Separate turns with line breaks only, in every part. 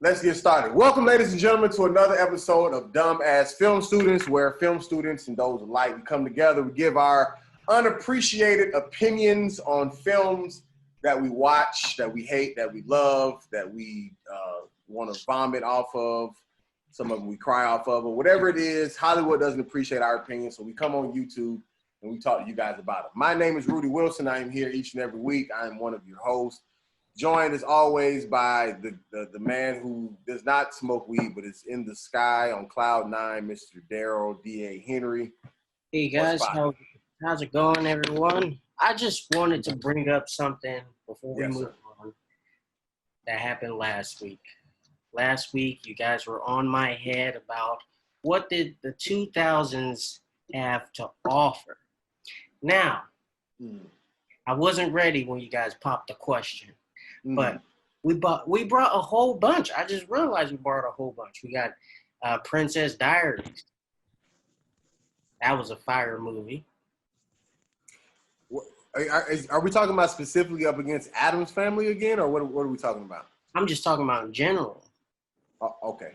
Let's get started. Welcome, ladies and gentlemen, to another episode of Dumb Ass Film Students, where film students and those alike, we come together, we give our unappreciated opinions on films that we watch, that we hate, that we love, that we want to vomit off of. Some of them we cry off of, or whatever it is. Hollywood doesn't appreciate our opinions, so we come on YouTube and we talk to you guys about it. My name is Rudy Wilson. I am here each and every week. I am one of your hosts. Joined as always by the man who does not smoke weed, but is in the sky on cloud nine, Mr. Daryl D.A. Henry.
Hey guys, how's it going, everyone? I just wanted to bring up something before we move on that happened last week. Last week, you guys were on my head about what did the 2000s have to offer. Now, I wasn't ready when you guys popped the question. But we brought a whole bunch. I just realized we brought a whole bunch. We got Princess Diaries. That was a fire movie.
Are we talking about specifically up against Addams Family again, or what are we talking about?
I'm just talking about in general.
Okay.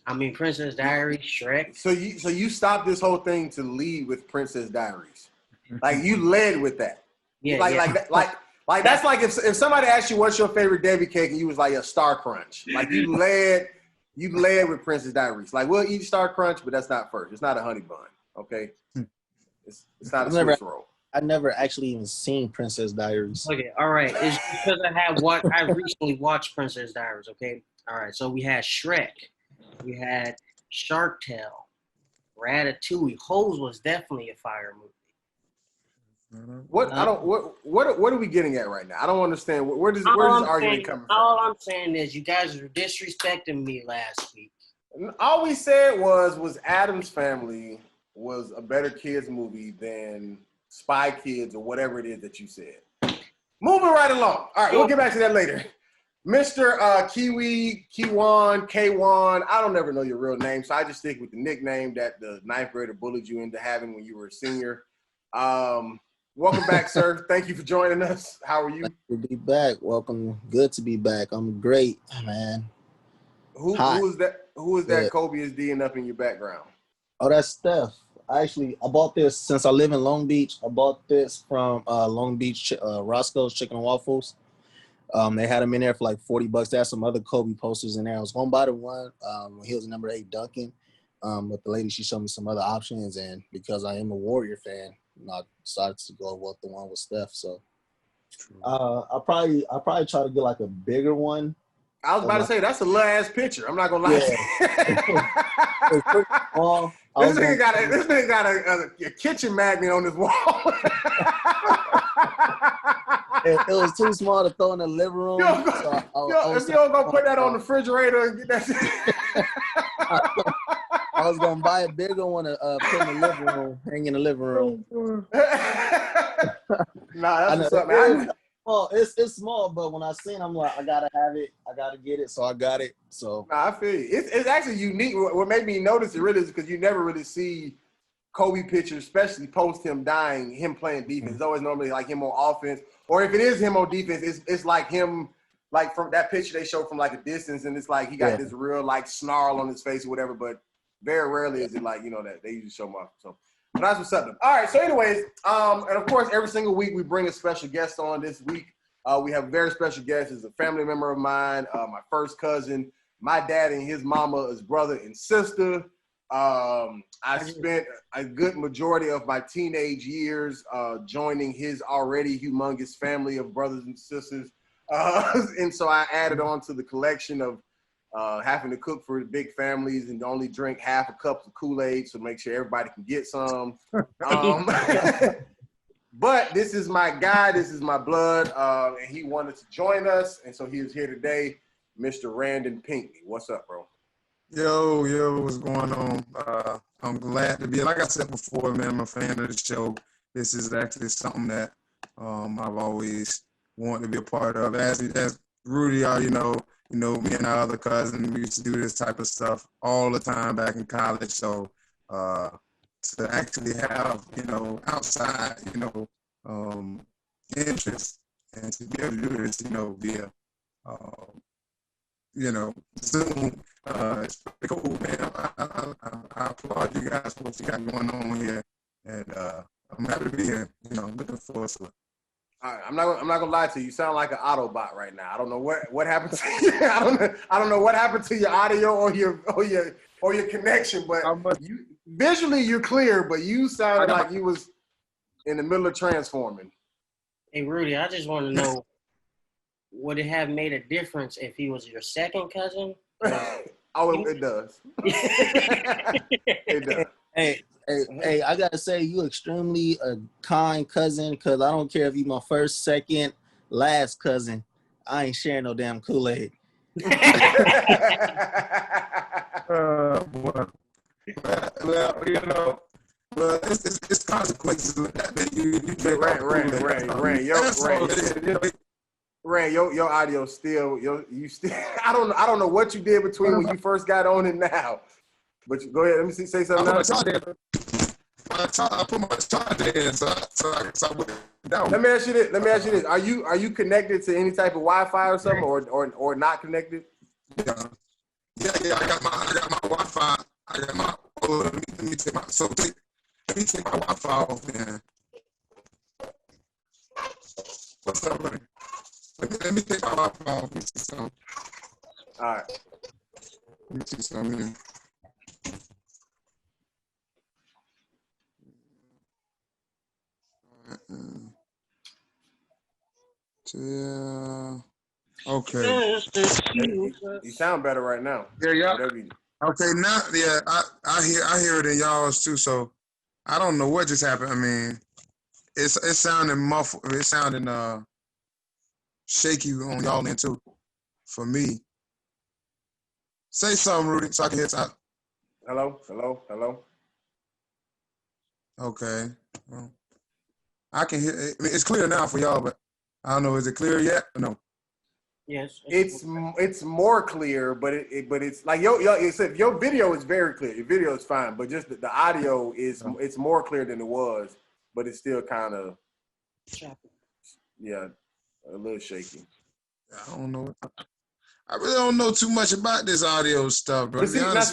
I mean, Princess Diaries, Shrek.
So you stopped this whole thing to lead with Princess Diaries. Like you led with that.
Yeah.
Like that's like if somebody asked you what's your favorite Debbie cake and you was like a Star Crunch. Like you led with Princess Diaries. Like we'll eat Star Crunch, but that's not first. It's not a honey bun. Okay. It's not a Swiss roll.
I never actually even seen Princess Diaries.
Okay, all right. It's because I recently watched Princess Diaries. Okay, all right. So we had Shrek, we had Shark Tale, Ratatouille. Hose was definitely a fire movie.
What are we getting at right now? I don't understand. Where does this argument come from?
All I'm saying is you guys are disrespecting me last week.
All we said was Addams Family was a better kids movie than Spy Kids or whatever it is that you said. Moving right along. All right, we'll get back to that later. Mr. Kiwan, K1, I don't ever know your real name, so I just stick with the nickname that the ninth grader bullied you into having when you were a senior. Welcome back, sir. Thank you for joining us. How are you?
Good to be back. Welcome. Good to be back. I'm great, man.
Who is that? Who is that? Kobe is D'ing up in your background.
Oh, that's Steph. I bought this since I live in Long Beach. I bought this from Long Beach Roscoe's Chicken and Waffles. They had them in there for like $40. They had some other Kobe posters in there. I was going to buy the one when he was number 8 dunking. But the lady, she showed me some other options, and because I am a Warrior fan, I decided to go with the one with Steph. So I'll probably try to get like a bigger one.
I was about to say that's a little ass picture. I'm not gonna lie.
Yeah.
This nigga got a kitchen magnet on his wall.
It was too small to throw in the living room.
If you don't go put that on the refrigerator and get that.
I was gonna buy a bigger one to put in the living room, hang in the living room.
Nah, that's what's up, man.
It's small, but when I seen, I'm like, I gotta have it, I gotta get it, so I got it. So
nah, I feel you. It's actually unique. What made me notice it really is because you never really see Kobe pictures, especially post him dying, him playing defense. It's always normally like him on offense, or if it is him on defense, it's like him. Like from that picture they show from like a distance, and it's like he got this real like snarl on his face or whatever. But very rarely is it like that they usually show him off. So, but that's what's up. All right. So, anyways, and of course, every single week we bring a special guest on. This week, we have a very special guest. Is a family member of mine, my first cousin, my dad and his mama, his brother and sister. I spent a good majority of my teenage years joining his already humongous family of brothers and sisters. And so I added on to the collection of having to cook for big families and only drink half a cup of Kool-Aid to make sure everybody can get some. But this is my guy. This is my blood. And he wanted to join us. And so he is here today, Mr. Randon Pinkney. What's up, bro?
Yo, what's going on? I'm glad to be, like I said before, man, I'm a fan of the show. This is actually something that I've always wanted to be a part of. As Rudy, you know, me and our other cousin, we used to do this type of stuff all the time back in college. So to actually have, outside, interest and to be able to do this, via Zoom. It's pretty cool, man. I applaud you guys for what you got going on here, and I'm happy to be here. I'm looking forward to it.
All right, I'm not gonna lie to you. You sound like an Autobot right now. I don't know what happened to you. I don't know what happened to your audio or your connection, but visually you're clear, but you sounded like you was in the middle of transforming.
Hey Rudy, I just want to know, would it have made a difference if he was your second cousin?
Oh, it does. It does.
Hey, I gotta say you extremely a kind cousin, because I don't care if you my first, second, last cousin. I ain't sharing no damn Kool-Aid.
Boy. Well, it's consequences of that.
Rand, your audio still you still. I don't know what you did between when you first got on and now. But go ahead. Let me say something.
I put my charger in, so
Let me ask you this. Are you connected to any type of Wi-Fi or something, or not connected?
Yeah. I got my Wi-Fi. Let me take my Wi-Fi off, man. What's up, buddy? Let me take my Wi-Fi off. Let me see something.
All right.
Let me see something. Yeah. Okay.
You sound better right now.
Yeah. Okay, now, yeah, I hear it in y'all's too. So I don't know what just happened. I mean, it's sounding muffled. It's sounding shaky on y'all end too. For me, say something, Rudy, so I can hear something.
Hello.
Okay. Well, I can hear. I mean, it's clear now for y'all, but I don't know. Is it clear yet or no?
Yes.
It's more clear, but it's like your video is very clear. Your video is fine, but just the audio is it's more clear than it was, but it's still kind of a little shaky.
I don't know. I really don't know too much about this audio stuff, bro.
But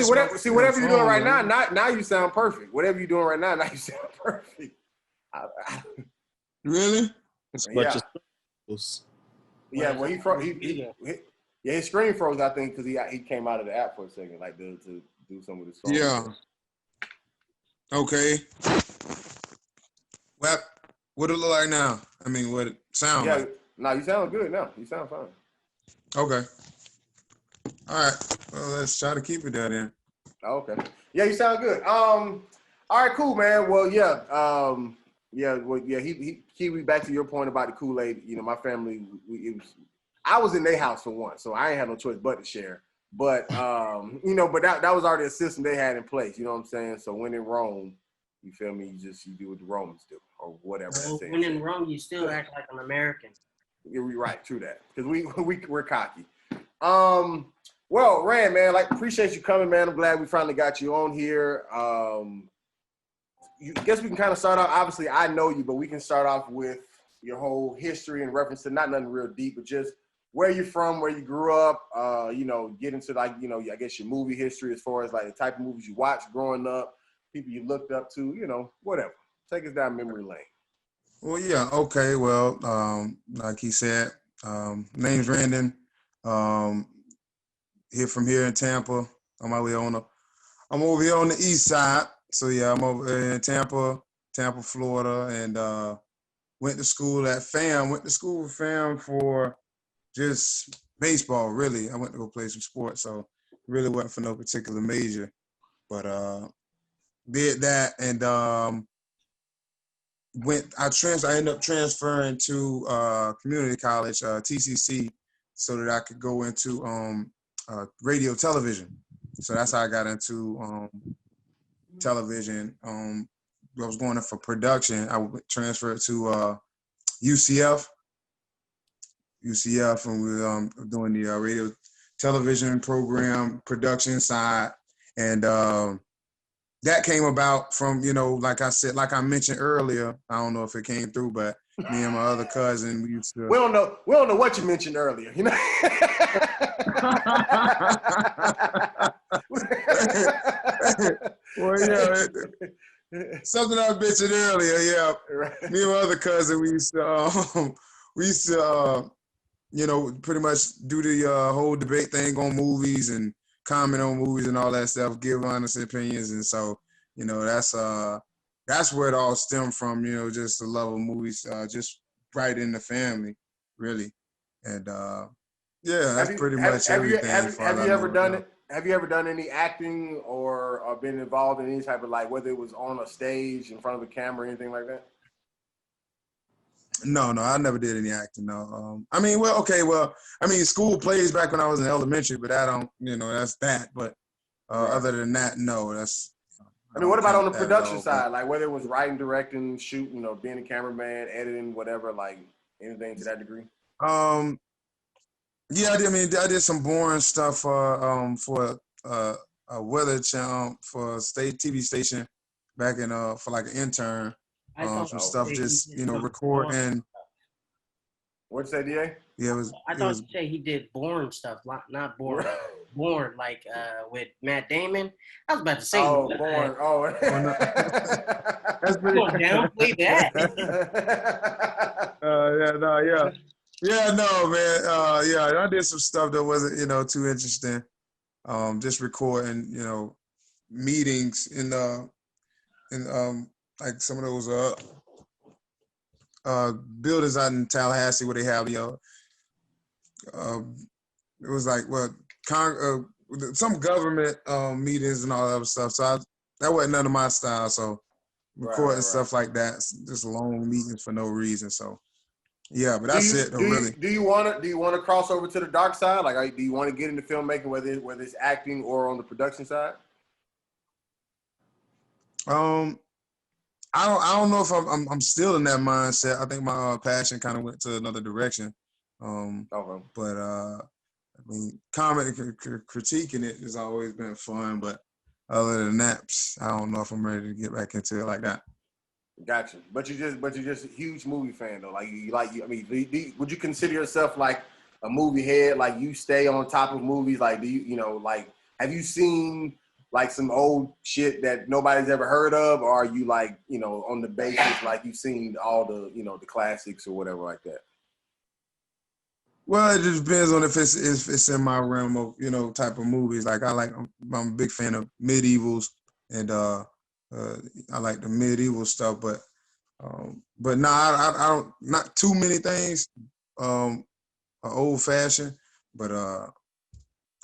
whatever you're doing right now you sound perfect. Whatever you're doing right now you sound perfect.
Really?
Yeah, well, his screen froze, I think, because he came out of the app for a second, like to do some of the songs.
Yeah. Okay. Well, what it look like now? I mean, what it sound like?
No, you sound good now. You sound fine.
Okay. All right. Well, let's try to keep it there then.
Okay. Yeah, you sound good. All right, cool, man. Well, he Kiwi, back to your point about the Kool-Aid, my family, I was in their house for once, so I ain't had no choice but to share. But, but that was already a system they had in place, you know what I'm saying? So when in Rome, you feel me, you do what the Romans do, or whatever.
Well, when in Rome, you still act like an American.
You're right, true that, because we're cocky. Well, Rand, man, appreciate you coming, man. I'm glad we finally got you on here. I guess we can kind of start off. Obviously, I know you, but we can start off with your whole history in reference to not nothing real deep, but just where you're from, where you grew up. Get into I guess your movie history as far as the type of movies you watched growing up, people you looked up to, whatever. Take us down memory lane.
Well, yeah. Okay. Well, like he said, name's Randon. Here in Tampa. On my way I'm over here on the east side. So yeah, I'm over in Tampa, Florida, and went to school at FAM. Went to school with FAM for just baseball, really. I went to go play some sports, so really wasn't for no particular major. But did that, and I ended up transferring to community college, TCC, so that I could go into radio television. So that's how I got into television. I was going in for production. I transferred to UCF, and we were doing the radio television program production side. And that came about from, like I said, like I mentioned earlier, I don't know if it came through, but Me and my other cousin, we used to.
We don't know what you mentioned earlier. You know.
Well, yeah, something I mentioned earlier. Yeah,
Right.
me and my other cousin, we used to, pretty much do the whole debate thing on movies and comment on movies and all that stuff, give honest opinions, and so that's where it all stemmed from. Just the love of movies, just right in the family, really, and yeah, that's pretty much everything.
Have you ever done it? Have you ever done any acting or been involved in any type of like whether it was on a stage in front of a camera or anything like that?
No, I never did any acting. No, school plays back when I was in elementary, but I don't, that's that. But
Right.
Other than that, no, that's.
I mean, what about on the production side? Like whether it was writing, directing, shooting, being a cameraman, editing, whatever, like anything to that degree?
Yeah, I did some boring stuff for a weather channel for a state TV station back in for like an intern. Some stuff just recording.
What'd you say, DA?
Yeah, I thought you say he did boring stuff, not boring. Born like with Matt Damon. I was about to say.
Oh, Born. Oh,
no. That's pretty.
Downplay that.
Yeah, no, man. I did some stuff that wasn't, too interesting. Just recording, meetings in like some of those buildings out in Tallahassee where they have, it was like some government meetings and all that other stuff. So that wasn't none of my style. So recording stuff like that, just long meetings for no reason. So yeah, but that's it. Really.
Do you want to cross over to the dark side? Like, do you want to get into filmmaking, whether it's acting or on the production side?
I don't know if I'm still in that mindset. I think my passion kind of went to another direction.
Okay.
But comment and critiquing it has always been fun. But other than that, I don't know if I'm ready to get back into it like that.
Gotcha. But you're just a huge movie fan though. Would you consider yourself like a movie head? Like you stay on top of movies? Like do you have you seen like some old shit that nobody's ever heard of, or are you like, on the basis like you've seen all the, the classics or whatever like that?
Well, it just depends on if it's in my realm of, type of movies. Like I'm a big fan of medievals and I like the medieval stuff, but no, I don't, not too many things old fashioned, but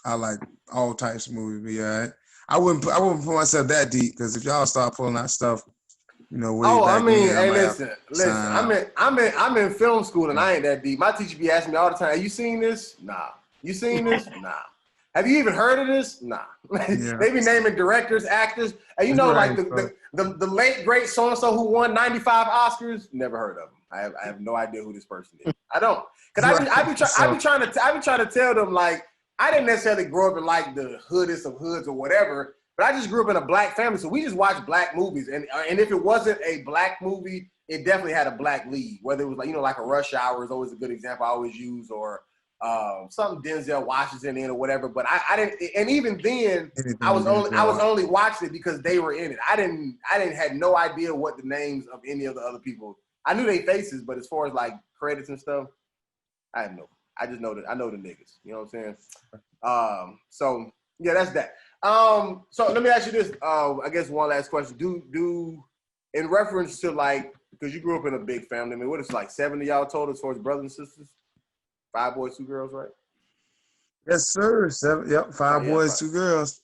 I like all types of movies. But yeah, I wouldn't put myself that deep, because if y'all start pulling out stuff, way back then,
listen. I'm in film school and I ain't that deep. My teacher be asking me all the time, "Have you seen this?" Nah. You seen this? Nah. Have you even heard of this? Nah.
Yeah.
They be naming directors, actors, and like the late great so and so who won 95 Oscars. Never heard of him. I have no idea who this person is. I don't, because I be trying to tell them, like, I didn't necessarily grow up in like the hoodest of hoods or whatever, but I just grew up in a black family, so we just watched black movies, and if it wasn't a black movie, it definitely had a black lead. Whether it was like a Rush Hour is always a good example I always use, or something Denzel Washington in or whatever. But I didn't, and even then I was only watching it because they were in it. I didn't had no idea what the names of any of the other people. I knew their faces, but as far as like credits and stuff, I had no. I just know that I know the niggas. You know what I'm saying? So yeah, that's that. So let me ask you this. I guess one last question. Do in reference to, like, because you grew up in a big family. I mean, what is like 7 of y'all total as far as brothers and sisters? 5 boys, 2 girls, right?
Yes, sir. 7. Yep. 5 boys, 2 girls.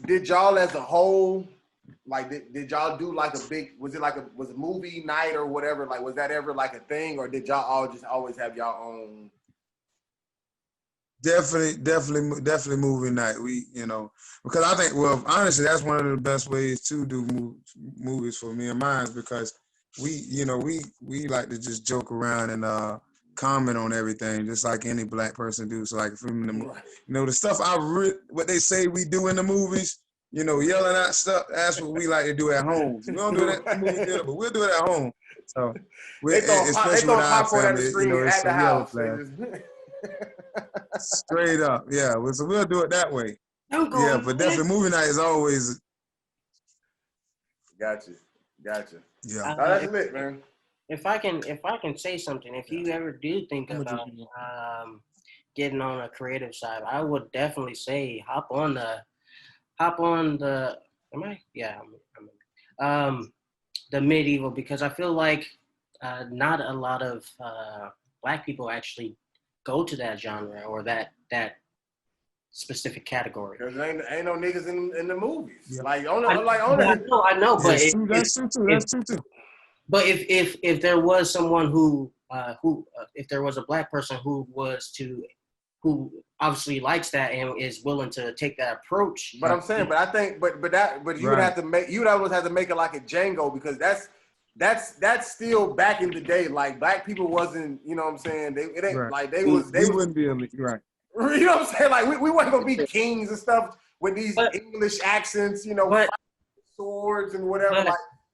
Did y'all as a whole, like, did y'all do like a big, was it movie night or whatever? Like, was that ever like a thing, or did y'all all just always have y'all own?
Definitely movie night. We, because I think, well, honestly, that's one of the best ways to do movies for me and mine, because we like to just joke around and comment on everything, just like any black person do. So like, from the stuff what they say we do in the movies, yelling out stuff. That's what we like to do at home. We don't do that at the movie theater, but we'll do it at home. So, especially with our
popcorn at the
family,
screen
it's
at the
some yellow
house.
flash. Straight up, yeah. So we'll do it that way. Yeah, but definitely movie night is always.
Gotcha.
Yeah.
That's lit, man.
If I can say something, if you ever do think about getting on a creative side, I would definitely say hop on the. Am I? Yeah. The medieval, because I feel like not a lot of Black people actually go to that genre or that specific category.
Because ain't no niggas in the movies.
Yeah.
I
know, but
that's true too.
But if there was someone who if there was a Black person who obviously likes that and is willing to take that approach.
But I'm saying, but I think, but you would have to make, you would always have to make it like a Django, because that's still back in the day. Like Black people wasn't, you know what I'm saying? It ain't like they
wouldn't be right.
You know what I'm saying? Like we weren't gonna be kings and stuff with these English accents, swords and whatever.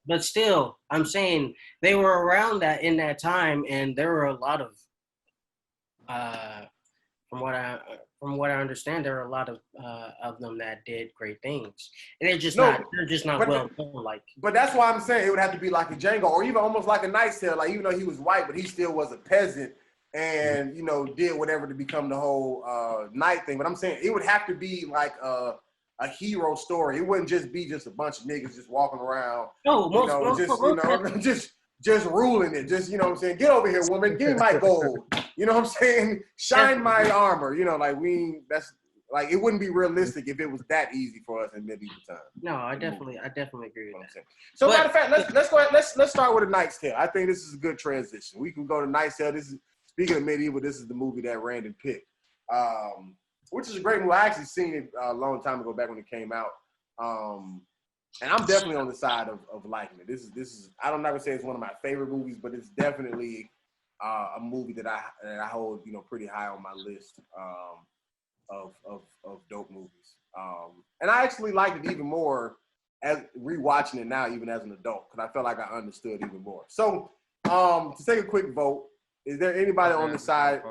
But still, I'm saying they were around that in that time, and there were a lot of, from what I understand, there are a lot of them that did great things, and they're just not well known. Like, but
that's why I'm saying it would have to be like a Django, or even almost like a Knight's Tale. Like, even though he was white, but he still was a peasant, and did whatever to become the whole knight thing. But I'm saying it would have to be like a hero story. It wouldn't just be a bunch of niggas just walking around.
No,
just ruling it. Just, you know what I'm saying? Get over here, woman. Give me my gold. You know what I'm saying? Shine my armor. It wouldn't be realistic if it was that easy for us in medieval times.
No, I definitely agree with that.
So matter of fact, let's go ahead. Let's start with A Knight's Tale. I think this is a good transition. We can go to Knight's Tale. Speaking of medieval, this is the movie that Randon picked, which is a great movie. I actually seen it a long time ago, back when it came out. And I'm definitely on the side of liking it. This is I'm not gonna say it's one of my favorite movies, but it's definitely a movie that I hold pretty high on my list of dope movies. And I actually liked it even more as rewatching it now, even as an adult, because I felt like I understood even more. So to take a quick vote, is there anybody on the side?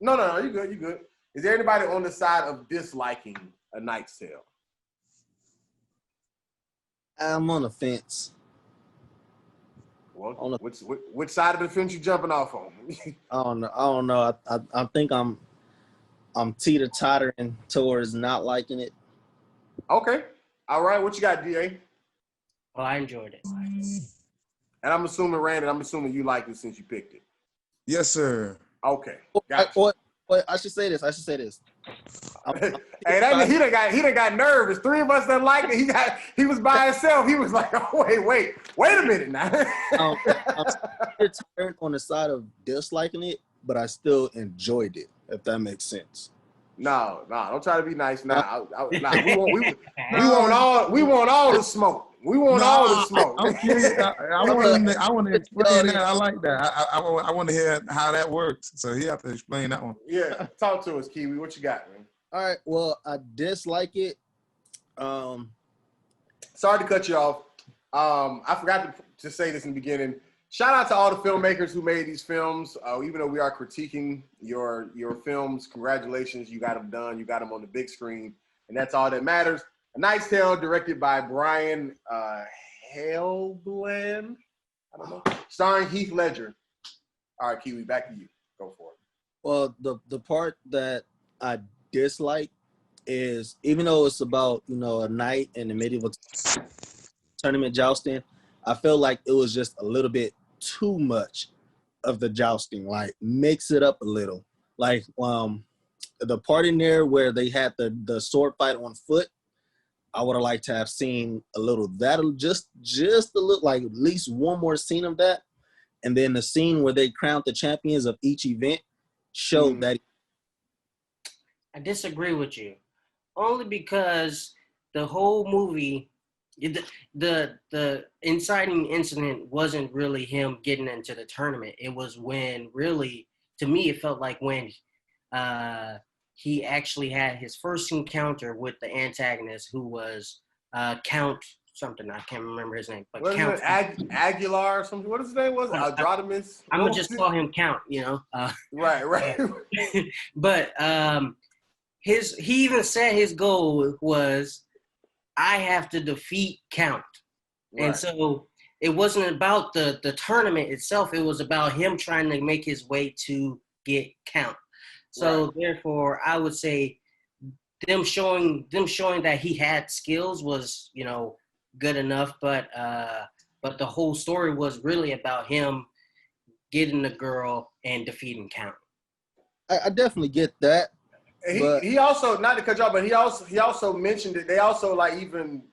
No, you good. Is there anybody on the side of disliking A Knight's Tale?
I'm on the fence.
Well, which side of the fence you jumping off on?
I don't know. I think I'm teeter-tottering towards not liking it.
Okay. All right. What you got, DA?
Well, I enjoyed it.
And I'm assuming, Randon, you liked it since you picked it.
Yes, sir.
Okay.
Gotcha. I should say this.
Hey, he done got nervous. Three of us done liked it. He was by himself. He was like, oh, wait a minute now.
I'm turned on the side of disliking it, but I still enjoyed it, if that makes sense.
No, don't try to be nice now. We want all the smoke. We want all the smoke.
I'm curious. I want to explain that. I like that. I want to hear how that works. So you have to explain that one.
Yeah, talk to us, Kiwi. What you got, man?
All right. Well, I dislike it.
Sorry to cut you off. I forgot to say this in the beginning. Shout out to all the filmmakers who made these films. Even though we are critiquing your films, congratulations, you got them done. You got them on the big screen, and that's all that matters. A Knight's Tale, directed by Brian Helgeland, I don't know, starring Heath Ledger. All right, Kiwi, back to you. Go for it.
Well, the part that I dislike is, even though it's about a knight in the medieval tournament jousting, I feel like it was just a little bit too much of the jousting. Like, mix it up a little. Like the part in there where they had the sword fight on foot, I would have liked to have seen a little that, just a little, like at least one more scene of that. And then the scene where they crowned the champions of each event showed that.
I disagree with you, only because the whole movie, the inciting incident wasn't really him getting into the tournament. It was when, really, to me, it felt like when he actually had his first encounter with the antagonist, who was Count something. I can't remember his name, but
What is
Count.
it? Aguilar or something? What his name was? Aldrodamus?
I'm gonna just call him Count. You know.
Right.
But he even said his goal was, I have to defeat Count.
Right.
And so it wasn't about the tournament itself. It was about him trying to make his way to get Count. So therefore, I would say them showing that he had skills was, you know, good enough. But the whole story was really about him getting the girl and defeating Count.
I definitely get that.
He also, not to cut you off, but he also mentioned it. They also like even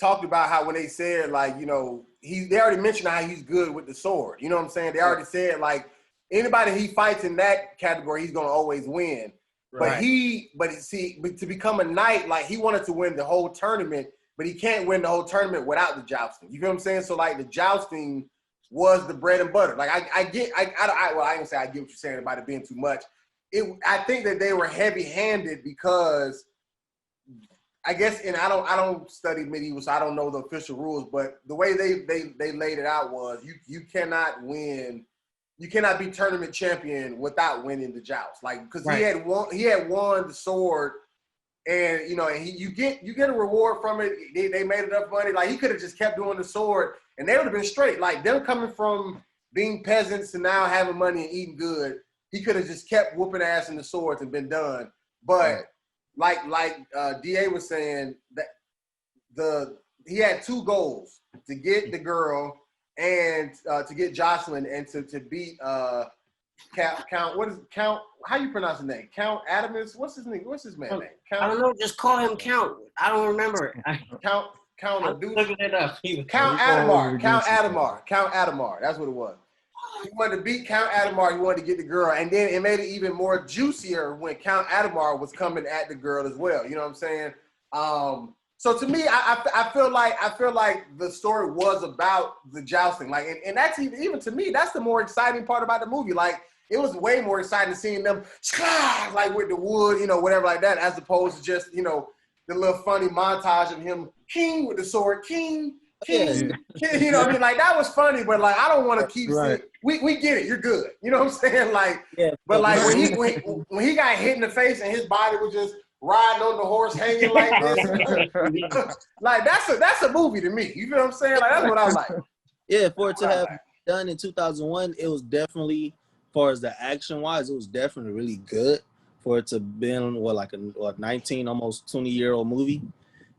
talked about how when they said like, you know, they already mentioned how he's good with the sword. You know what I'm saying? They already said like anybody he fights in that category, he's gonna always win. Right. But to become a knight, like he wanted to win the whole tournament, but he can't win the whole tournament without the jousting. You feel what I'm saying? So like the jousting was the bread and butter. Like I ain't gonna say I get what you're saying about it being too much. I think that they were heavy-handed because I guess, and I don't study medieval, so I don't know the official rules, but the way they laid it out was you cannot win, you cannot be tournament champion without winning the joust. Like because he had won the sword, and you know, and you get a reward from it. They made enough money. Like he could have just kept doing the sword, and they would have been straight. Like them coming from being peasants to now having money and eating good. He could have just kept whooping ass in the swords and been done. But like DA was saying, that he had two goals: to get the girl and to get Jocelyn, and to beat Count. What is Count? How you pronounce his name? Count Adamus? What's his name? What's his man name? Count?
I don't know. Just call him Count. I don't remember it.
Count.
I'm looking it up.
Count Adamar. Count Adamar. Count Adamar. That's what it was. He wanted to beat Count Adamar. He wanted to get the girl, and then it made it even more juicier when Count Adamar was coming at the girl as well. You know what I'm saying? So to me, I feel like the story was about the jousting. Like, and that's even to me, that's the more exciting part about the movie. Like, it was way more exciting seeing them like with the wood, you know, whatever like that, as opposed to just, you know, the little funny montage of him king with the sword, king. You know what I mean? Like, that was funny, but like, I don't want to keep saying, we get it, you're good. You know what I'm saying? Like, but like when he got hit in the face and his body was just riding on the horse, hanging like this, like that's a movie to me. You feel what I'm saying? Like, that's what I like.
Yeah, for it to have done in 2001, it was definitely, as far as the action wise, it was definitely really good. For it to have been a 19, almost 20-year-old movie.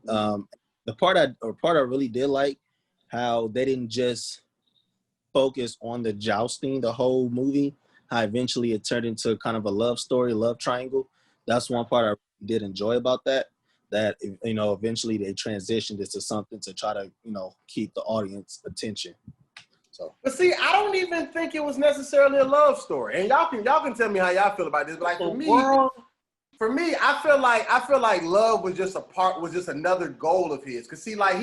The part I really did like, how they didn't just focus on the jousting the whole movie, how eventually it turned into kind of a love story, love triangle. That's one part I did enjoy about that, you know, eventually they transitioned into something to try to, you know, keep the audience attention. So,
but see, I don't even think it was necessarily a love story. And y'all can tell me how y'all feel about this. But like for me, I feel like love was just another goal of his. Cause see, like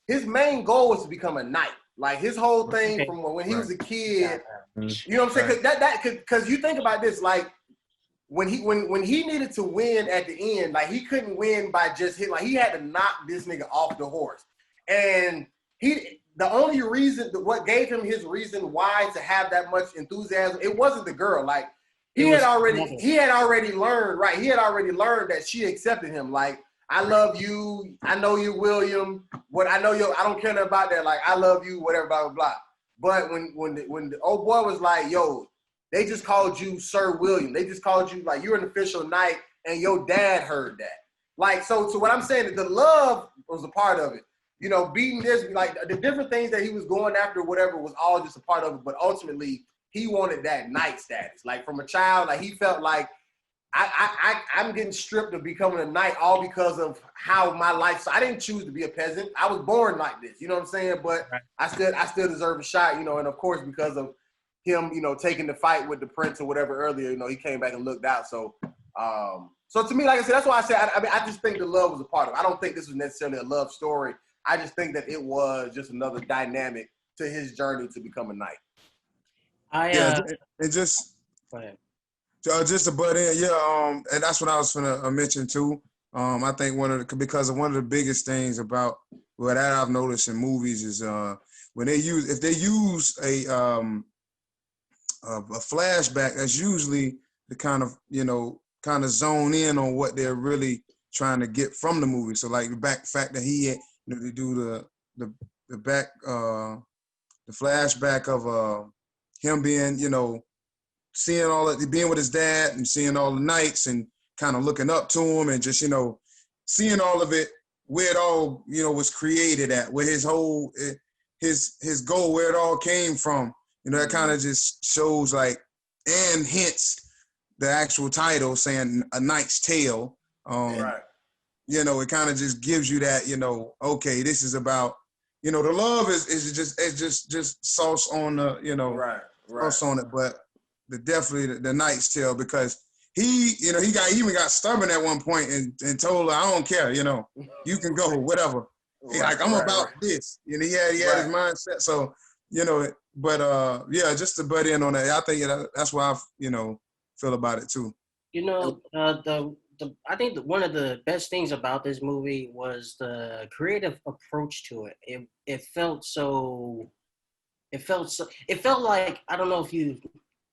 his main goal was to become a knight. Like his whole thing from when he was a kid, you know what I'm saying? Cause you think about this, like when he needed to win at the end, like he couldn't win by just hitting, like he had to knock this nigga off the horse. And the only reason, what gave him his reason why to have that much enthusiasm, it wasn't the girl. Like he had already learned that she accepted him. Like, I love you. I know you, William. I don't care nothing about that. Like, I love you, whatever, blah, blah, blah. But when the old boy was like, yo, they just called you Sir William. They just called you, like, you're an official knight, and your dad heard that. Like, so what I'm saying is the love was a part of it. You know, beating this, like the different things that he was going after, whatever, was all just a part of it. But ultimately, he wanted that knight status. Like from a child, like he felt like I'm getting stripped of becoming a knight all because of how my life. So I didn't choose to be a peasant. I was born like this. You know what I'm saying? But I still deserve a shot. You know, and of course because of him, you know, taking the fight with the prince or whatever earlier, you know, he came back and looked out. So, so to me, like I said, that's why I said I just think the love was a part of it. I don't think this was necessarily a love story. I just think that it was just another dynamic to his journey to become a knight.
Just to butt in, and that's what I was gonna mention too. I think because one of the biggest things about that I've noticed in movies is when they use a flashback, that's usually the kind of zone in on what they're really trying to get from the movie. So like the fact that he had, they do the flashback of him being, seeing all that, being with his dad and seeing all the knights and kind of looking up to him and just, seeing all of it, where it all, was created at, where his whole, his goal, where it all came from. That kind of just shows like, and hints the actual title saying A Knight's Tale.
Right.
It kind of just gives you that, okay, this is about, the love is just sauce on the,
right.
sauce on it, but definitely the Knight's Tale, because he even got stubborn at one point and told her, I don't care, you can go, whatever. Right, I'm about this. He had his mindset. So, just to butt in on that, I think that's why I, feel about it too.
I think one of the best things about this movie was the creative approach to it. It felt like, I don't know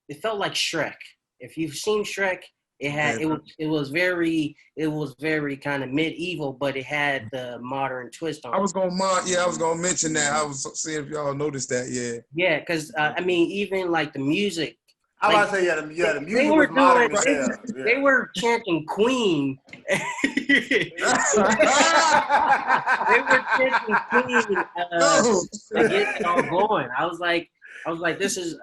it felt like Shrek. If you've seen Shrek, it was very kind of medieval, but it had the modern twist on it.
I was gonna mention that. I was seeing if y'all noticed that.
Yeah, because even like the music.
I was about to say, the music was modern as hell. Yeah.
They were chanting Queen. They were chanting Queen to get it all going. I was like, this is.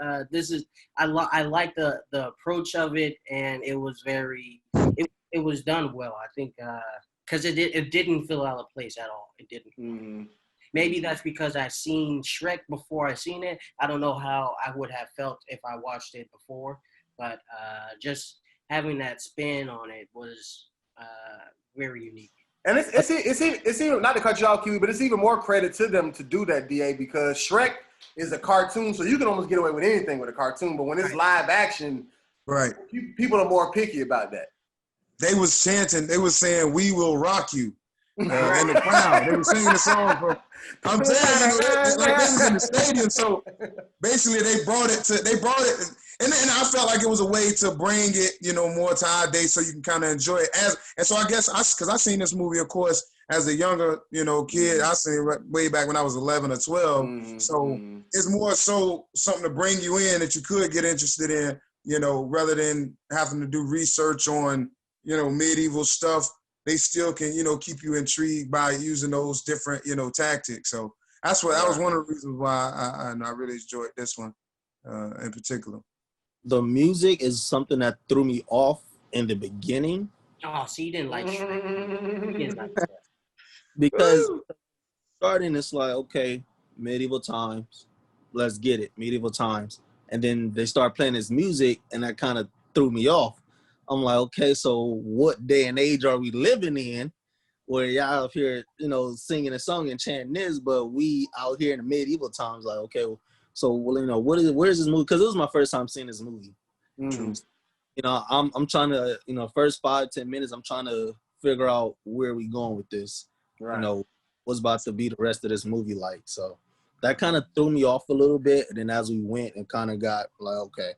I like the approach of it, and it was it was done well. I think because it didn't feel out of place at all. It didn't.
Mm-hmm.
Maybe that's because I seen Shrek before I seen it. I don't know how I would have felt if I watched it before, but just having that spin on it was very unique.
And it's even, not to cut you off, Kiwi, but it's even more credit to them to do that, DA, because Shrek is a cartoon, so you can almost get away with anything with a cartoon. But when it's live action,
right,
people are more picky about that.
They was chanting. They was saying, "We will rock you." In the crowd, they were singing the song. I'm telling you, they was in the stadium. So basically, they brought it, and I felt like it was a way to bring it, more to our day, so you can kind of enjoy it. And so I guess because I seen this movie, of course, as a younger, kid. I seen it way back when I was 11 or 12. Mm-hmm. So it's more so something to bring you in that you could get interested in, rather than having to do research on, medieval stuff. They still can, keep you intrigued by using those different, tactics. So that was one of the reasons why I really enjoyed this one in particular.
The music is something that threw me off in the beginning.
Oh, so you didn't like Shrek.
Because starting, it's like, okay, medieval times, let's get it, medieval times. And then they start playing this music, and that kind of threw me off. I'm like, okay, so what day and age are we living in where y'all up here, singing a song and chanting this, but we out here in the medieval times, like, okay, so, where's this movie? Because it was my first time seeing this movie.
Mm-hmm.
I'm trying to, first 5-10 minutes, I'm trying to figure out where we going with this.
Right.
What's about to be the rest of this movie like. So that kind of threw me off a little bit. And then as we went, and kind of got like, okay,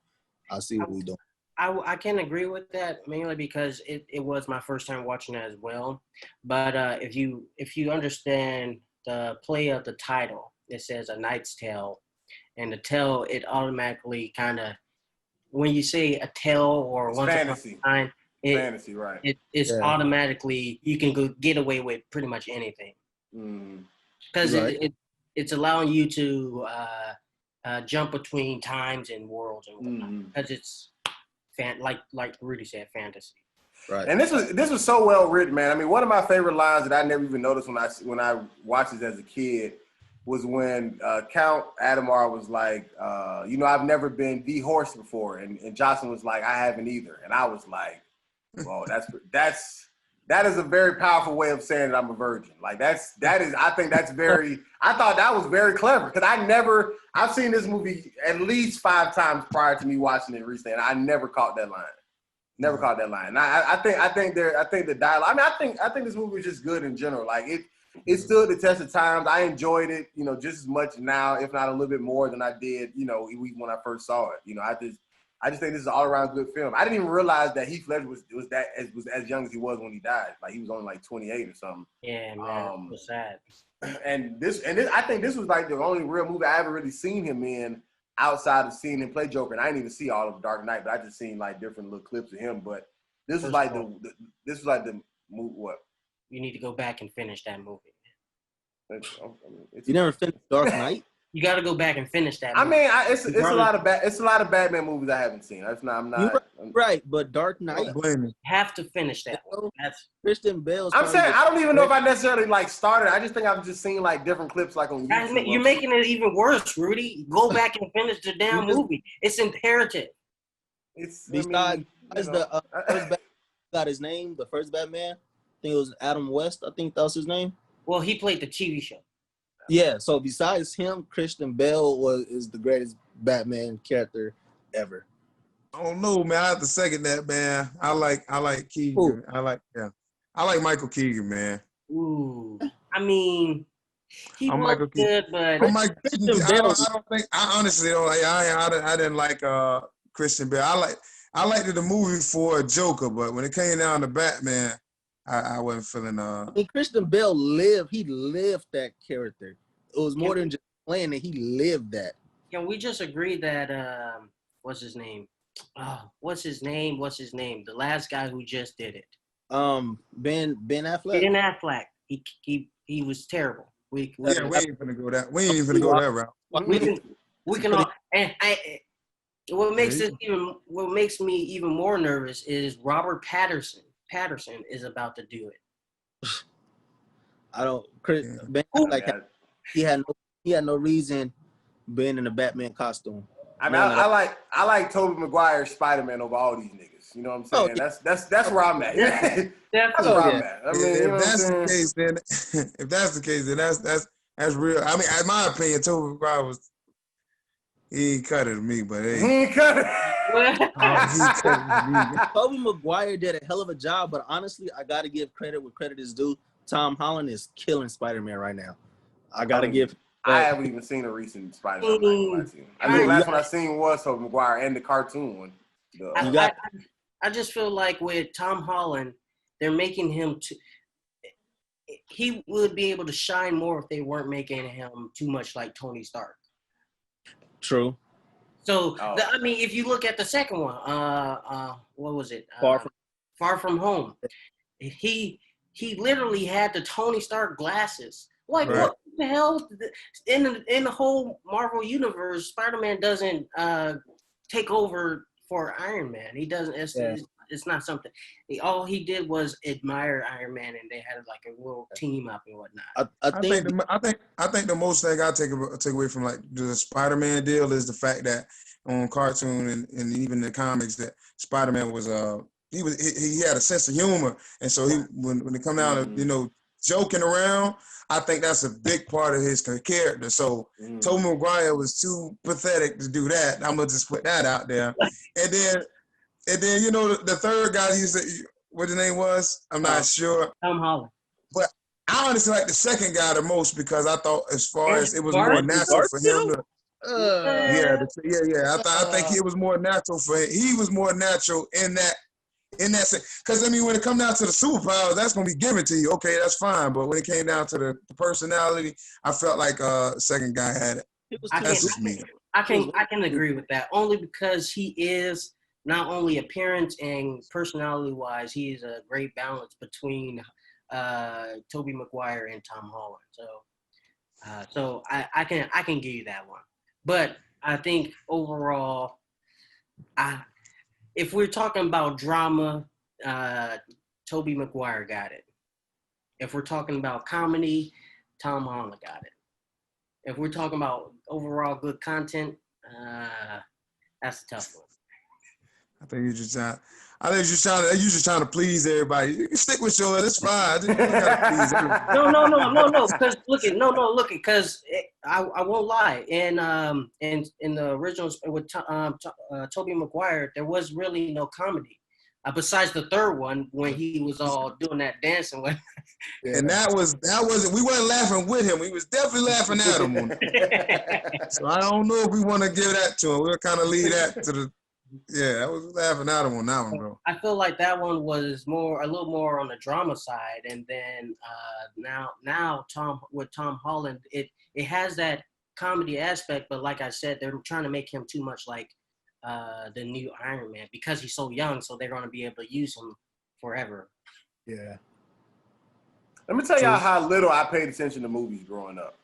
I see what we doing.
I can agree with that, mainly because it was my first time watching it as well. But if you understand the play of the title, it says A Knight's Tale, and the tale, it automatically kind of, when you say a tale or
it's
once
fantasy.
upon a time,
Fantasy, right?
It's automatically, you can go get away with pretty much anything, because it's allowing you to jump between times and worlds and whatnot, because it's like Rudy said, fantasy.
Right.
And this was so well written, man. I mean, one of my favorite lines that I never even noticed when I watched this as a kid was when Count Adamar was like, I've never been dehorsed before, and Jocelyn was like, I haven't either, and I was like, well, that is a very powerful way of saying that I'm a virgin. Like I think that's very. I thought that was very clever because I've seen this movie at least 5 times prior to me watching it recently, and I never caught that line. Never caught that line. I think the dialogue. I mean, I think this movie is just good in general. Like it stood the test of times. I enjoyed it, just as much now, if not a little bit more than I did, when I first saw it. I just think this is an all around good film. I didn't even realize that Heath Ledger was as young as he was when he died. Like he was only like 28 or something.
Yeah, man, it was sad.
And I think this was like the only real movie I ever really seen him in outside of seeing him play Joker. And I didn't even see all of Dark Knight, but I just seen like different little clips of him. But this was like the movie. What?
You need to go back and finish that movie.
You never finished Dark Knight?
You got to go back and finish that movie.
I mean, it's a lot of Batman movies I haven't seen.
You're right, but Dark Knight.
You have to finish that one. That's
Christian Bale.
I'm saying I don't even know if I necessarily like started. I just think I've just seen like different clips like on YouTube.
You're making it even worse, Rudy. Go back and finish the damn movie. It's imperative.
Besides the first Batman got his name, the first Batman. I think it was Adam West. I think that was his name.
Well, he played the TV show.
Yeah, so besides him, Christian Bale is the greatest Batman character ever.
I don't know, man. I have to second that, man. I like Keegan.
Ooh.
I like Michael Keegan, man.
Ooh, I mean, he
I'm
was
Michael
good, but
I'm like, I honestly don't like. I didn't like Christian Bale. I liked the movie for Joker, but when it came down to Batman, I wasn't feeling.
I mean, Christian Bale lived that character. It was more than just playing it. He lived that.
Can we just agree that what's his name? What's his name? The last guy who just did it.
Ben Affleck.
Ben Affleck. He was terrible. We ain't
even gonna go that. We ain't even gonna go that route.
We can all. And what makes me even more nervous is Robert Patterson is about to do it.
Ben Affleck, he had no reason being in a Batman costume.
I mean, I like Tobey Maguire's Spider-Man over all these niggas. You know what I'm saying? That's where I'm at. That's where I'm at. I mean,
if that's the case, then that's real. I mean, in my opinion, Tobey Maguire he ain't cut it to me, but hey.
He ain't cut it.
Tobey Maguire did a hell of a job, but honestly, I got to give credit where credit is due. Tom Holland is killing Spider-Man right now. I
haven't even seen a recent Spider-Man. I think the last one I seen was Tobey Maguire and the cartoon one.
I just feel like with Tom Holland, they're making him he would be able to shine more if they weren't making him too much like Tony Stark.
True.
So I mean, if you look at the second one, what was it? Far From Home. He literally had the Tony Stark glasses. Like right. What the hell? In the whole Marvel universe, Spider-Man doesn't take over for Iron Man. He doesn't. It's not something. All he did was admire Iron Man, and they had like a little team up and whatnot.
I think the most thing I take away from like the Spider-Man deal is the fact that on cartoon and even the comics that Spider-Man was he had a sense of humor, and so when it come down to joking around, I think that's a big part of his character. So Tobey Maguire was too pathetic to do that. I'm gonna just put that out there, and then the third guy, what his name was, I'm not sure.
Tom Holland.
But I honestly like the second guy the most because I thought as far as it was more natural for him to. I think it was more natural for him. He was more natural in that sense. Because I mean, when it comes down to the superpowers, that's gonna be given to you. Okay, that's fine. But when it came down to the personality, I felt like second guy had it. That's just me.
I can agree with that only because he is. Not only appearance and personality-wise, he is a great balance between Tobey Maguire and Tom Holland. So I can give you that one. But I think overall, if we're talking about drama, Tobey Maguire got it. If we're talking about comedy, Tom Holland got it. If we're talking about overall good content, that's a tough one.
I think you're just trying to please everybody. You can stick with yours. It's fine. You gotta please everybody.
No. Because look, because I won't lie. In the originals with Tobey Maguire, there was really no comedy. Besides the third one when he was all doing that dancing with.
And that wasn't we weren't laughing with him. We was definitely laughing at him. So I don't know if we want to give that to him. We'll kind of leave that to the. Yeah, I was laughing at him on that one, bro.
I feel like that one was a little more on the drama side, and then now Tom Holland, it has that comedy aspect, but like I said, they're trying to make him too much like the new Iron Man because he's so young, so they're going to be able to use him forever.
Yeah.
Let me tell y'all how little I paid attention to movies growing up.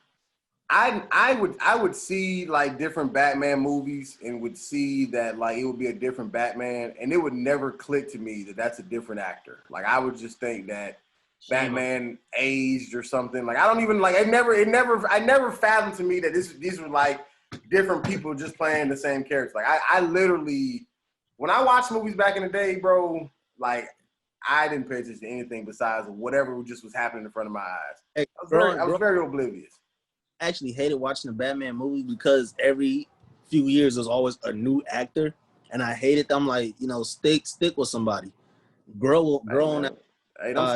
I would see like different Batman movies and would see that like it would be a different Batman, and it would never click to me that that's a different actor. Like I would just think that Batman aged or something. Like I don't even like I never fathomed to me that these were like different people just playing the same character. Like I literally, when I watched movies back in the day, bro, like I didn't pay attention to anything besides whatever just was happening in front of my eyes.
Hey,
I was very oblivious.
I actually hated watching the Batman movie because every few years there's always a new actor, and I hated them. Like, stick with somebody, grow on that.
Hey, them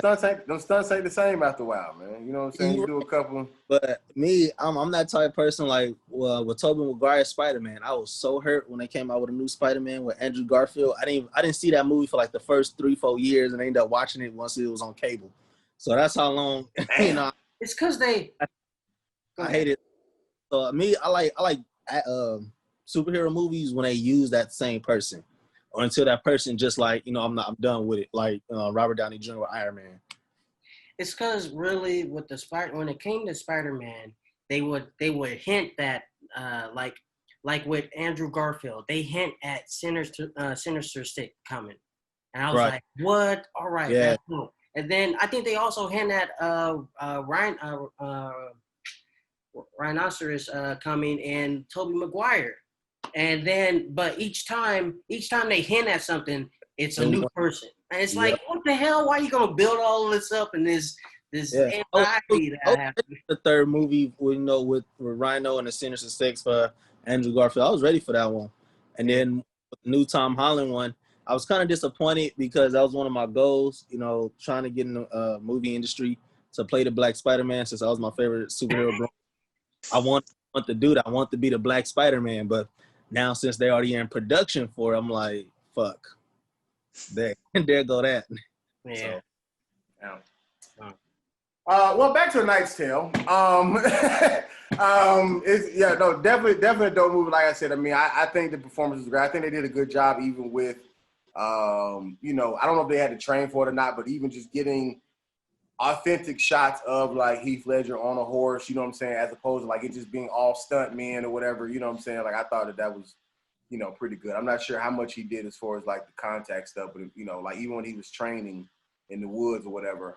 stunts ain't the same after a while, man. You know what I'm saying? You do a couple.
But me, I'm that type of person. Like with Tobey Maguire's Spider-Man, I was so hurt when they came out with a new Spider-Man with Andrew Garfield. I didn't see that movie for like the first 3-4 years, and I ended up watching it once it was on cable. So that's how long.
It's because
I hate it. So me, I like superhero movies when they use that same person, or until that person just like I'm done with it. Like Robert Downey Jr. with Iron Man.
It's because really with when it came to Spider-Man, they would hint that like with Andrew Garfield, they hint at Sinister Six coming, and I was like, what? All right,
yeah.
That's cool. And then I think they also hint at Rhinoceros coming and Tobey Maguire, and then but each time they hint at something, it's a new person, and it's like, what the hell? Why are you gonna build all this up in this anxiety that happened?
The third movie, with Rhino and the Sinister Six for Andrew Garfield, I was ready for that one, and then with the new Tom Holland one, I was kind of disappointed because that was one of my goals, trying to get in the movie industry to play the Black Spider-Man since I was my favorite superhero. I want to do that. I want to be the Black Spider-Man, but now since they're already in production for it, I'm like, fuck. There go that.
Yeah.
So. Well, back to A Knight's Tale. Definitely a dope movie. Like I said, I mean, I think the performance was great. I think they did a good job, even with, I don't know if they had to train for it or not, but even just getting authentic shots of like Heath Ledger on a horse, you know what I'm saying, as opposed to like it just being all stunt men or whatever, you know what I'm saying? Like I thought that was, pretty good. I'm not sure how much he did as far as like the contact stuff, but like even when he was training in the woods or whatever,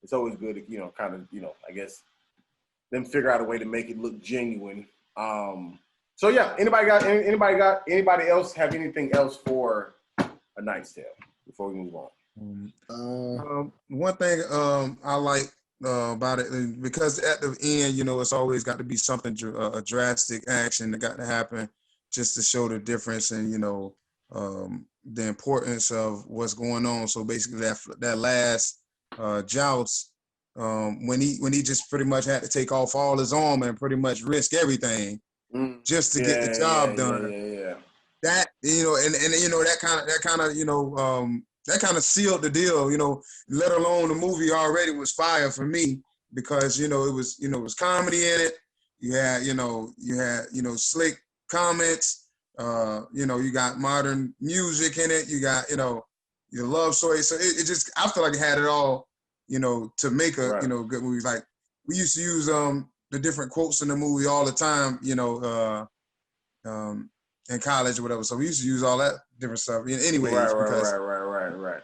it's always good to, kind of, I guess them figure out a way to make it look genuine. So yeah, anybody else have anything else for A Knight's Tale before we move on?
One thing I like about it, because at the end, it's always got to be something, a drastic action that got to happen just to show the difference and, the importance of what's going on. So basically that last joust, when he just pretty much had to take off all his armor and pretty much risk everything just to get the job done.
Yeah.
That, that kind of sealed the deal, let alone the movie already was fire for me because, it was comedy in it. You had slick comments, you got modern music in it. You got, your love story. So it just, I feel like it had it all, to make a, good movie. Like we used to use the different quotes in the movie all the time, in college or whatever. So we used to use all that different stuff. Anyways,
right.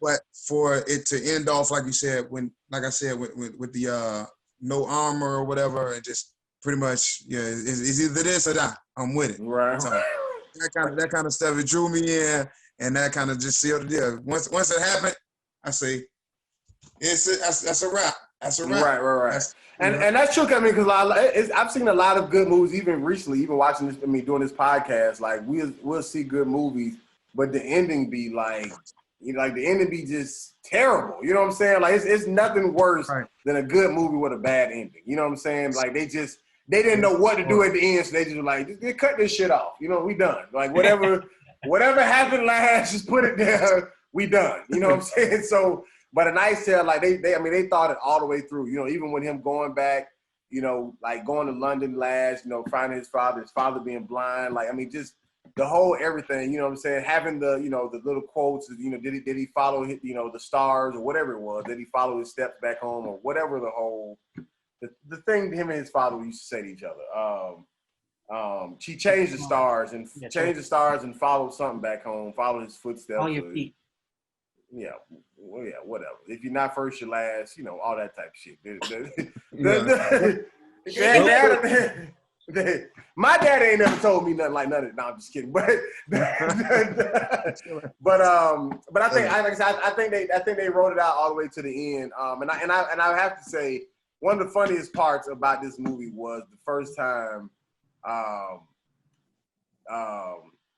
But for it to end off, like you said, with the no armor or whatever, and just pretty much, it's either this or that. I'm with it.
Right.
So that kind of stuff, it drew me in, and that kind of just sealed the deal. Once it happened, I say, that's a wrap. That's a wrap.
Right. And that's true. I mean, because I've seen a lot of good movies, even recently, even watching this. I mean, doing this podcast, like we'll see good movies, but the ending be like, like the ending be just terrible. You know what I'm saying? Like it's nothing worse than a good movie with a bad ending. You know what I'm saying? Like they didn't know what to do at the end, so they just were like, just cut this shit off. You know, we done. Like whatever happened last, just put it there. We done. You know what I'm saying? So, but a nice tale, like they thought it all the way through. You know, even with him going back, you know, like going to London last, you know, finding his father being blind, like just the whole everything. You know what I'm saying? Having the, you know, the little quotes. You know, did he follow, you know, the stars or whatever it was? Did he follow his steps back home or whatever the whole the thing him and his father used to say to each other. She changed the stars and followed something back home, followed his footsteps.
On your feet.
Yeah, well, yeah, whatever. If you're not first, you're last. You know, all that type of shit. My dad ain't never told me nothing like none of it. No, I'm just kidding. But I think, like I said, I think they wrote it out all the way to the end. And I have to say, one of the funniest parts about this movie was the first time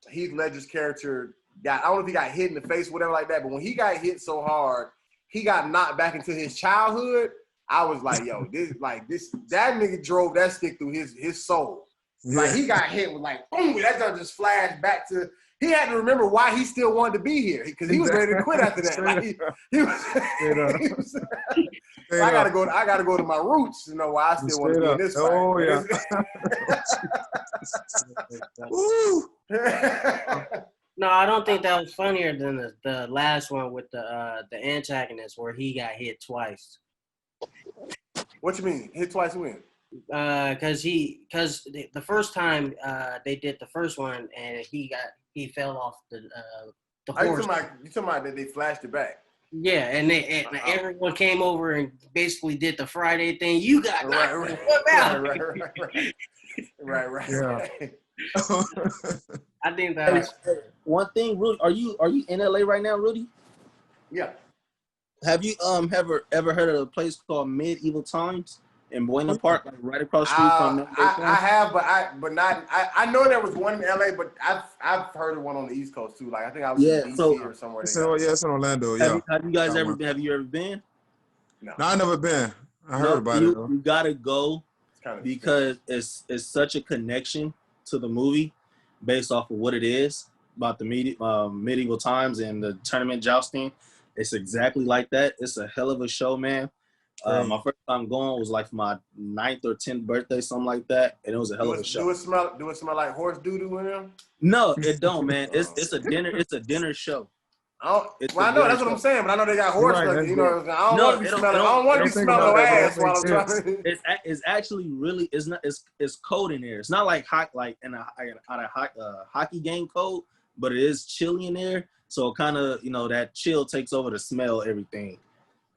Heath Ledger's character I don't know if he got hit in the face, whatever like that, but when he got hit so hard, he got knocked back into his childhood. I was like, yo, that nigga drove that stick through his soul. Yeah. Like he got hit with like, boom, that just flashed back to, he had to remember why he still wanted to be here because he was ready to quit after that. Like I gotta go to my roots, you know, why I still want to be in this fight. Oh
yeah. No, I don't think that was funnier than the last one with the antagonist where he got hit twice.
What you mean? Hit twice when?
Because the first time they did the first one and he fell off the horse.
You talking about that they flashed it back?
Yeah, and everyone came over and basically did the Friday thing. You got
right.
Yeah.
I think that
one thing, Rudy. Are you in LA right now, Rudy?
Yeah.
Have you ever heard of a place called Medieval Times in Buena Park, like right across the street from?
I have, but not. I know there was one in LA, but I've heard of one on the East Coast too. Like I think I was in DC or somewhere.
It's in Orlando. Yeah.
Have you guys ever been? Have you ever been?
No, I've never been. I heard about it. Though.
You gotta go because it's such a connection to the movie based off of what it is about the medieval times and the tournament jousting. It's exactly like that. It's a hell of a show, man. My first time going was like my 9th or 10th birthday, something like that, and it was a hell of a show.
Do it smell like horse doo-doo in them?
No, it don't, man. It's a dinner show.
I know that's what I'm saying, but I know they got horse stuff. You know, I don't want to be smelling no ass while I'm trying.
It's actually really it's cold in there. It's not like hot like in a hockey game cold, but it is chilly in there. So kind of that chill takes over to smell everything.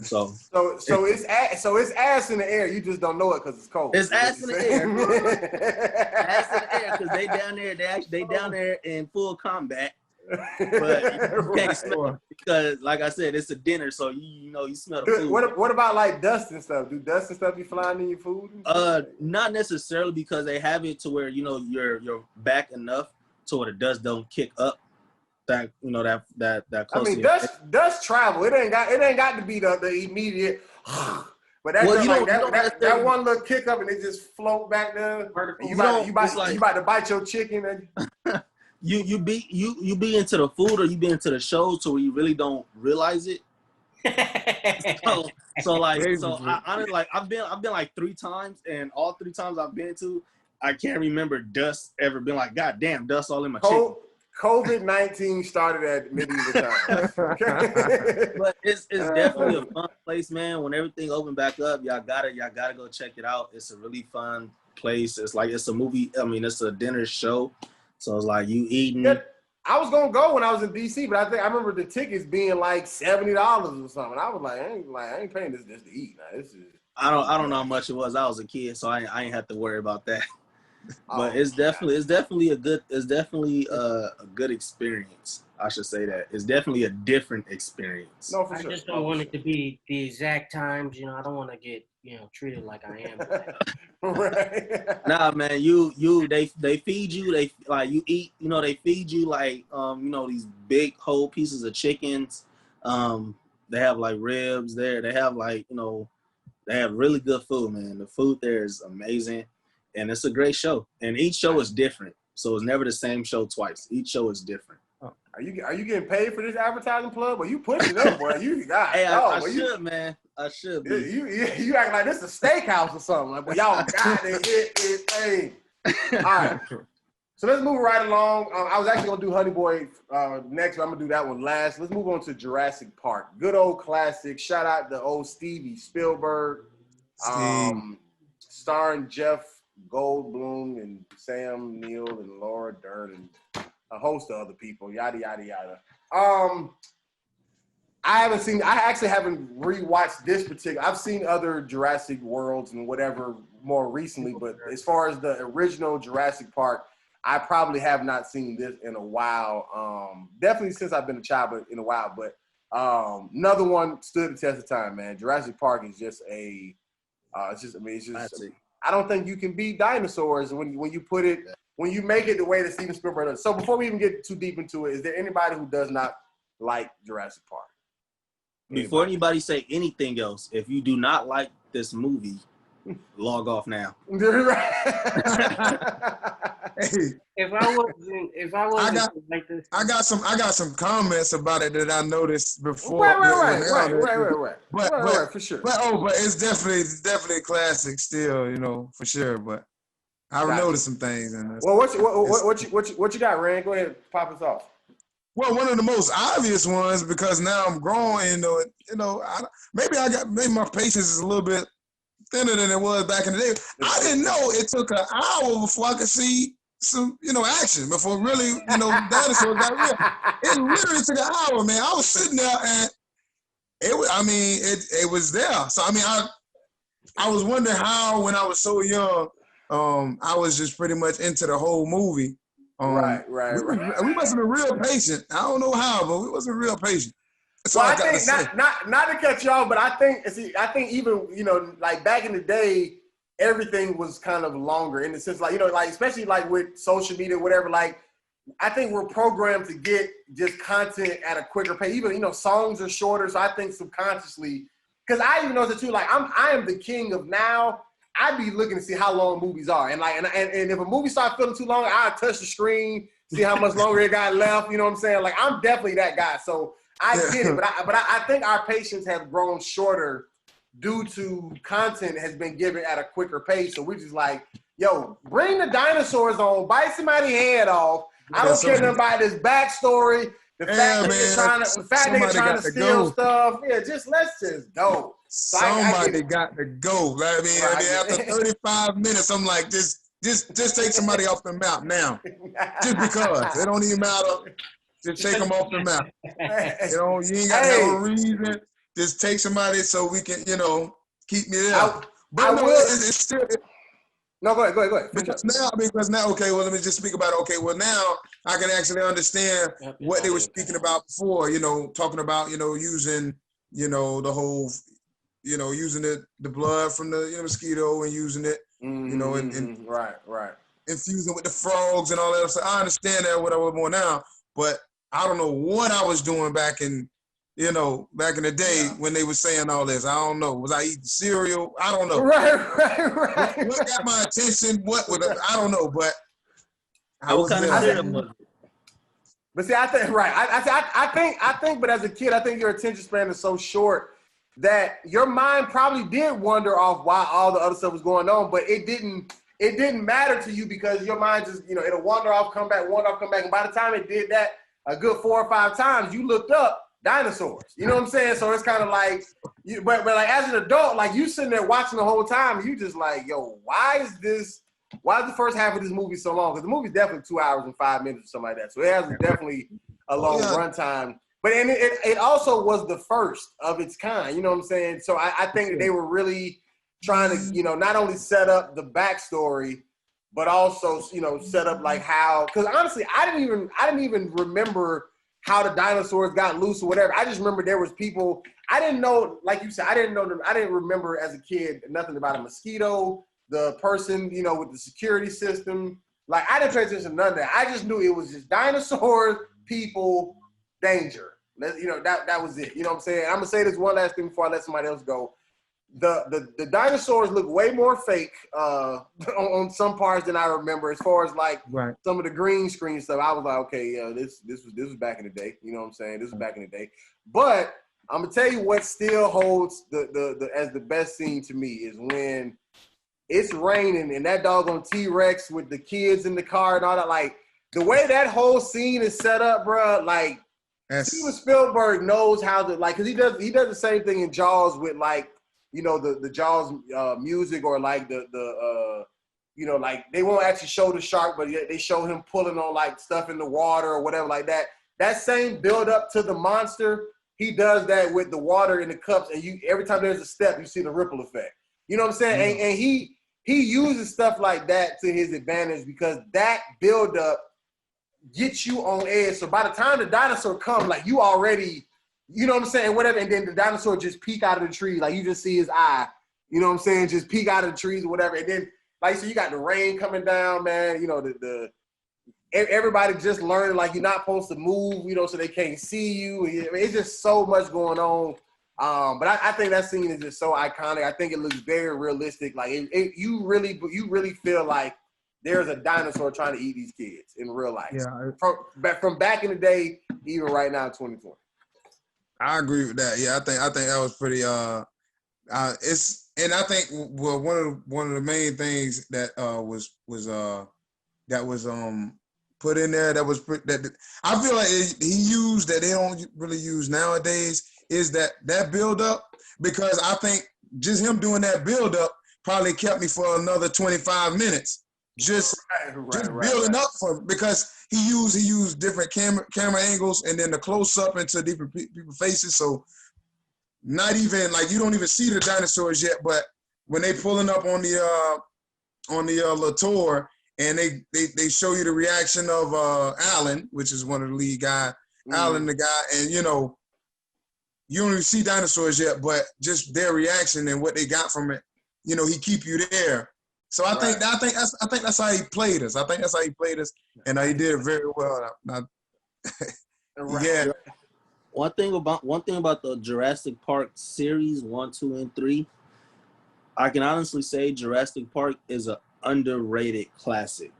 So it's ass in the air. You just don't know it because it's cold. It's ass in the air. Ass in the air because they down there. They down there in full combat. But you can't smell it because, like I said, it's a dinner, so you smell the food.
What about like dust and stuff? Do dust and stuff be flying in your food?
Not necessarily because they have it to where you're back enough to where the dust don't kick up. That that close.
I mean, dust travel. It ain't got to be the immediate. But that's that one little kick up and it just float back there. You about to bite your chicken and.
You be into the food or you be into the shows to where you really don't realize it. I've been like 3 times, and all 3 times I've been to, I can't remember dust ever been like, God damn, dust all in my chicken.
COVID-19 started at medieval times.
But it's definitely a fun place, man. When everything opened back up, y'all gotta go check it out. It's a really fun place. It's a movie. I mean, it's a dinner show. So it's like you eating.
Yeah, I was gonna go when I was in DC, but I remember the tickets being like $70 or something. I was like, I ain't paying this just to eat. Now this is.
I don't know how much it was. I was a kid, so I ain't have to worry about that. But it's definitely a good experience. I should say that it's definitely a different experience.
No, for sure.
I just don't want it to be the exact times. I don't want to get treated like I am.
Right.
Nah, man, they feed you, you eat, they feed you like these big whole pieces of chickens. They have like ribs there. They have they have really good food, man. The food there is amazing, and it's a great show. And each show is different, so it's never the same show twice. Each show is different.
Are you getting paid for this advertising plug? Well, you pushing up, boy. You got.
Hey, I should, man. I should be.
You act like this is a steakhouse or something. Like, but y'all got it. Hey. All right. So let's move right along. I was actually gonna do Honey Boy next, but I'm gonna do that one last. Let's move on to Jurassic Park. Good old classic. Shout out to old Steven Spielberg, starring Jeff Goldblum and Sam Neill and Laura Dern and a host of other people. Yada yada yada. I actually haven't rewatched this particular. I've seen other Jurassic Worlds and whatever more recently, but as far as the original Jurassic Park, I probably have not seen this in a while. Definitely since I've been a child, but in a while. But another one stood the test of time, man. Jurassic Park is just I don't think you can beat dinosaurs when you put it, when you make it the way that Steven Spielberg does. So before we even get too deep into it, is there anybody who does not like Jurassic Park?
Before anybody say anything else, if you do not like this movie, log off now.
If I wasn't like this,
I got some comments about it that I noticed before.
Right, for sure.
But it's definitely a classic still, for sure. But I noticed some things in this.
Well, what you got, Rand? Go ahead, pop us off.
Well, one of the most obvious ones, because now I'm growing, maybe my patience is a little bit thinner than it was back in the day. I didn't know it took an hour before I could see some, action before really, dinosaurs got real. It literally took an hour, man. I was sitting there and it was there. So, I was wondering how, when I was so young, I was just pretty much into the whole movie.
Right.
We wasn't real patient. I don't know how, but we wasn't real patient.
So I think not to cut you off, but I think even like back in the day, everything was kind of longer in the sense especially like with social media, whatever. Like I think we're programmed to get just content at a quicker pace. Even songs are shorter, so I think subconsciously, because I even know that too. Like I am the king of now. I'd be looking to see how long movies are, and if a movie starts feeling too long, I'd touch the screen, see how much longer it got left. You know what I'm saying? Like I'm definitely that guy. So I get it, but I think our patience has grown shorter due to content has been given at a quicker pace. So we're just like, yo, bring the dinosaurs on, bite somebody's head off. I don't care nothing about this backstory. The fact that they're trying to steal stuff. Yeah, let's just go. So
somebody got to go. After 35 minutes, I'm like, just take somebody off the map now. Just because. It don't even matter. Just take them off the map. You ain't got to have a reason. Just take somebody so we can, keep me there. It's still.
No, go ahead.
Because now, okay, well, let me just speak about it. Okay, well, now I can actually understand what they were speaking about before, talking about, using, the whole, using the blood from the mosquito and using it, and
right.
Infusing with the frogs and all that. So I understand that what I was more now, but I don't know what I was doing back in the day when they were saying all this. I don't know. Was I eating cereal? I don't know.
Right.
What got my attention? I don't know, but
what kind of cereal was it?
But see, I think I think, but as a kid, I think your attention span is so short that your mind probably did wander off while all the other stuff was going on, but it didn't matter to you because your mind just, it'll wander off, come back. And by the time it did that a good 4 or 5 times, you looked up dinosaurs. You know what I'm saying? So it's kind of like, but like as an adult, like you sitting there watching the whole time, and you just like, yo, why is the first half of this movie so long? Because the movie's definitely 2 hours and 5 minutes or something like that. So it has definitely a long runtime. But it also was the first of its kind. You know what I'm saying? So I think that they were really trying to, not only set up the backstory, but also, set up like how. Because honestly, I didn't even remember how the dinosaurs got loose or whatever. I just remember there was people. I didn't know, like you said, I didn't remember as a kid nothing about a mosquito, the person, you know, with the security system. Like, I didn't pay attention to none of that. I just knew it was just dinosaurs, people, danger. You know, that was it. You know what I'm saying? I'm gonna say this one last thing before I let somebody else go. The dinosaurs look way more fake on some parts than I remember. As far as like some of the green screen stuff, I was like, okay, yeah, this was back in the day. You know what I'm saying? This was back in the day. But I'm gonna tell you what still holds the as the best scene to me is when it's raining and that doggone T-Rex with the kids in the car and all that. Like the way that whole scene is set up, bro. Like Steven Spielberg knows how to like, cause he does the same thing in Jaws with like, you know, the Jaws music or like the you know, like they won't actually show the shark, but they show him pulling on like stuff in the water or whatever like that. That same build up to the monster, he does that with the water in the cups, and you every time there's a step, you see the ripple effect. You know what I'm saying? And he uses stuff like that to his advantage because that build up gets you on edge. So by the time the dinosaur comes, like you already, you know what I'm saying, whatever, and then the dinosaur just peek out of the tree, like you just see his eye, you know what I'm saying, just peek out of the trees or whatever, and then like so you got the rain coming down, man, you know, everybody just learning like you're not supposed to move, you know, so they can't see you. I mean, it's just so much going on. But I think that scene is just so iconic. I think it looks very realistic. Like you really feel like there's a dinosaur trying to eat these kids in real life.
Yeah.
From back in the day, even right now, 2020. I
agree with that. Yeah, I think that was pretty. It's and I think one of the main things that was put in there that I feel like he used that they don't really use nowadays is that build up, because I think just him doing that build up probably kept me for another 25 minutes just building up for, because he used different camera angles and then the close up into different people's faces, so not even like you don't even see the dinosaurs yet, but when they pulling up on the Latour and they show you the reaction of Alan, which is one of the lead guy, Alan the guy, and you know you don't even see dinosaurs yet, but just their reaction and what they got from it, you know, he keep you there. So I think that's how he played us. I think that's how he played us, and he did it very well. Yeah.
One thing about the Jurassic Park series 1, 2, and 3, I can honestly say Jurassic Park is an underrated classic.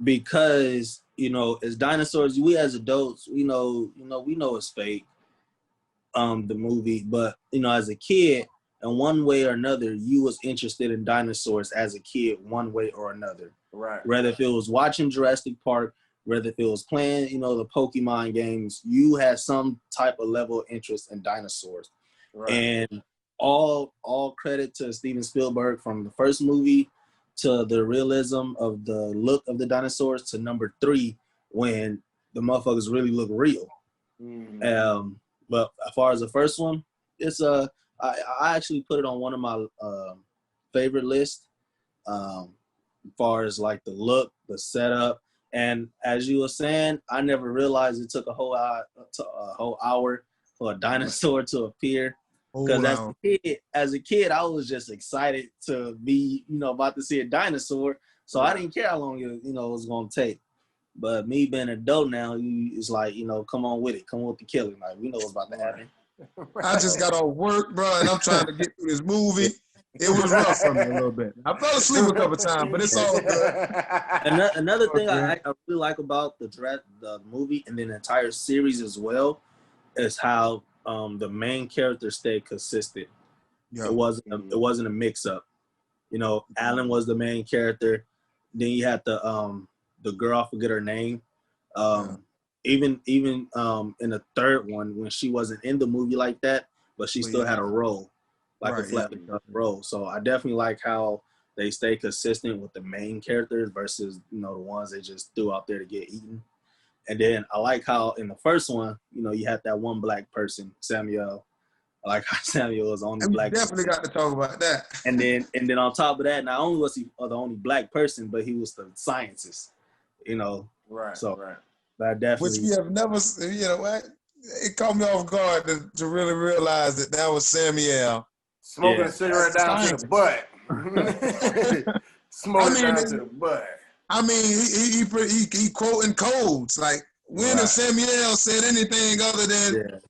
Because, you know, as dinosaurs, we as adults, we know it's fake, the movie, but you know, as a kid, in one way or another, you was interested in dinosaurs as a kid, one way or another. Right. Whether if it was watching Jurassic Park, whether if it was playing, you know, the Pokemon games, you had some type of level of interest in dinosaurs. Right. And all credit to Steven Spielberg, from the first movie to the realism of the look of the dinosaurs to number 3 when the motherfuckers really look real. But as far as the first one, it's I actually put it on one of my favorite lists. As far as like the look, the setup, and as you were saying, I never realized it took a whole hour for a dinosaur to appear. Because as a kid, I was just excited to be, you know, about to see a dinosaur. So I didn't care how long it was going to take. But me being an adult now, it's like, you know, come on with it. Come with the killing. Like, we know what's about to happen.
I just got off work, bro, and I'm trying to get through this movie. It was rough for me a little bit. I fell asleep a couple times, but it's all good.
Another thing I really like about the movie and the entire series as well is how the main character stayed consistent. Yep. It wasn't a mix-up. You know, Alan was the main character. Then you had the girl, I forget her name. Even in the third one, when she wasn't in the movie like that, but she still had a role, like a flat role. So I definitely like how they stay consistent with the main characters versus, you know, the ones they just threw out there to get eaten. And then I like how in the first one, you know, you had that one black person, Samuel. I like how Samuel was the only black person.
Definitely got to talk about that.
And then on top of that, not only was he the only black person, but he was the scientist, you know. Right. So that definitely.
Which we have never, you know what? it caught me off guard to really realize that was Samuel.
Smoking
Yeah.
a cigarette down to the butt. Smoking it down to the butt.
I mean, he quoting codes. Like, when has Samuel said anything other than,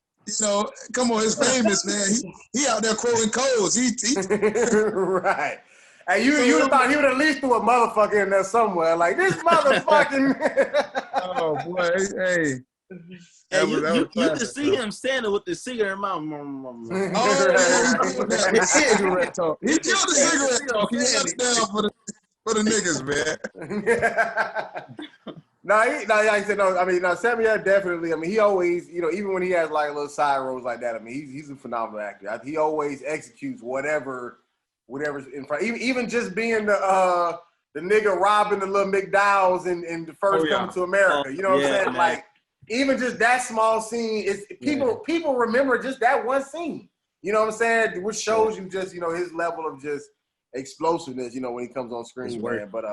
come on, it's famous, man. He out there quoting codes.
Right. Hey, you would have thought he would at least threw a motherfucker in there somewhere. Like, this motherfucking.
Oh, boy. Hey.
Hey, you can see him standing with the cigarette in mouth.
The cigarette talk. He killed the cigarette talk. He left down for the niggas, man.
Like I said, no. I mean, Samuel definitely. I mean, he always, even when he has like little side roles like that. I mean, he's a phenomenal actor. He always executes whatever's in front. Even just being the nigga robbing the little McDowell's in the first Coming to America. You know what I'm saying? Man. Like, even just that small scene is people remember just that one scene. You know what I'm saying? Which shows you just his level of just explosiveness. When he comes on screen, man. But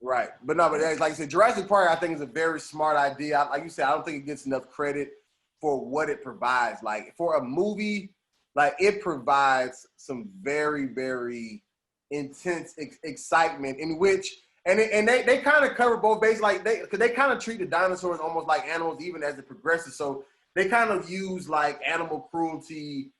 right. But no, but like I said, Jurassic Park I think is a very smart idea. Like you said, I don't think it gets enough credit for what it provides. Like for a movie, like it provides some very very intense excitement in which. And they kind of cover both bases, like because they kind of treat the dinosaurs almost like animals, even as it progresses. So they kind of use like animal cruelty,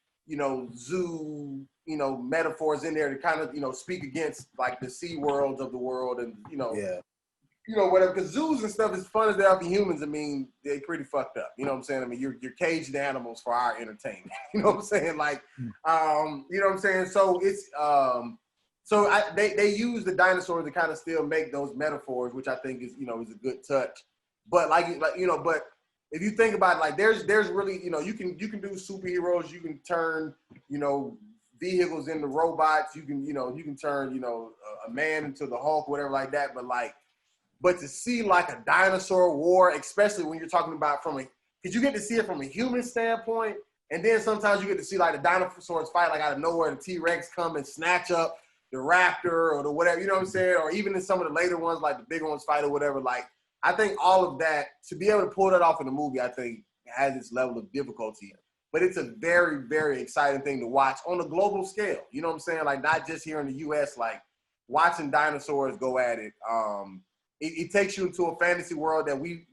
zoo, metaphors in there to kind of speak against like the sea worlds of the world, and whatever. Because zoos and stuff, as fun as they are for humans, I mean, they pretty fucked up. You know what I'm saying? I mean, you're caged animals for our entertainment. You know what I'm saying? Like, you know what I'm saying? So it's So they use the dinosaurs to kind of still make those metaphors, which I think is is a good touch. But but if you think about it, like there's really you can do superheroes, you can turn vehicles into robots, you can turn a man into the Hulk, whatever like that. But to see like a dinosaur war, especially when you're talking about because you get to see it from a human standpoint, and then sometimes you get to see like the dinosaurs fight like out of nowhere, the T-Rex come and snatch up the raptor or the whatever, you know what I'm saying? Or even in some of the later ones, like the bigger ones fight or whatever. Like, I think all of that, to be able to pull that off in a movie, I think has its level of difficulty. But it's a very, very exciting thing to watch on a global scale. You know what I'm saying? Like, not just here in the U.S., like watching dinosaurs go at it. It takes you into a fantasy world that we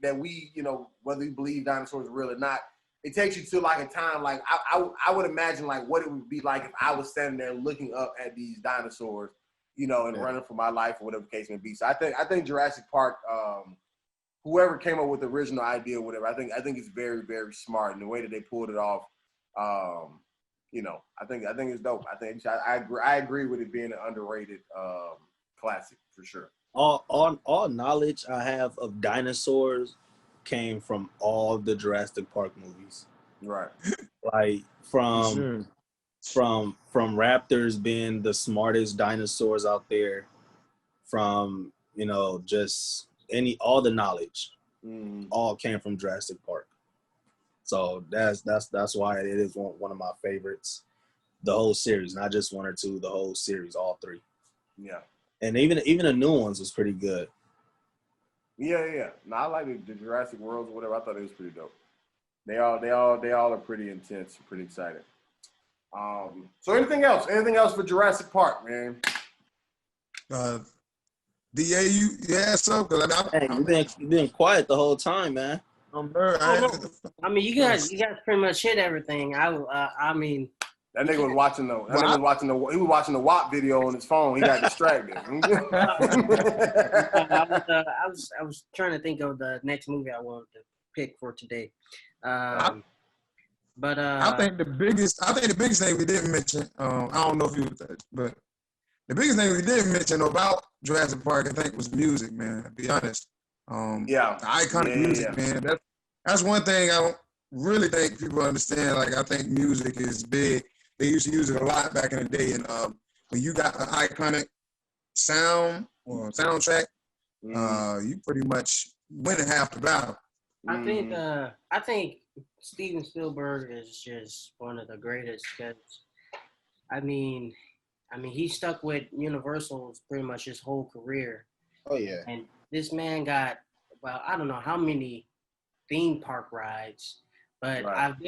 whether you believe dinosaurs are real or not, it takes you to like a time like I would imagine like what it would be like if I was standing there looking up at these dinosaurs, and running for my life or whatever the case may be. So I think Jurassic Park, whoever came up with the original idea or whatever, I think it's very very smart, and the way that they pulled it off, I think it's dope. I agree with it being an underrated classic for sure.
All knowledge I have of dinosaurs came from all the Jurassic Park movies.
Right.
Like from raptors being the smartest dinosaurs out there, from just all the knowledge all came from Jurassic Park. So that's why it is one of my favorites. The whole series, not just one or two, the whole series, all three.
Yeah. And
even the new ones was pretty good.
Yeah. No, I like the Jurassic Worlds or whatever. I thought it was pretty dope. They all are pretty intense, pretty exciting. So anything else? Anything else for Jurassic Park, man?
DA, you had something?
You've been quiet the whole time, man.
I mean, you guys pretty much hit everything. I mean.
That nigga was watching he was watching the WAP video on his phone. He got distracted.
I was trying to think of the next movie I wanted to pick for today. I
think the biggest thing we didn't mention, I don't know if you, but the biggest thing we didn't mention about Jurassic Park, I think, was music, man. To be honest, the iconic music, man. That's one thing I don't really think people understand. Like, I think music is big. They used to use it a lot back in the day, and when you got an iconic sound or soundtrack, you pretty much win half the battle.
I think Steven Spielberg is just one of the greatest. Because I mean, he stuck with Universal pretty much his whole career.
Oh yeah.
And this man got, well, I don't know how many theme park rides. But
Right.
I've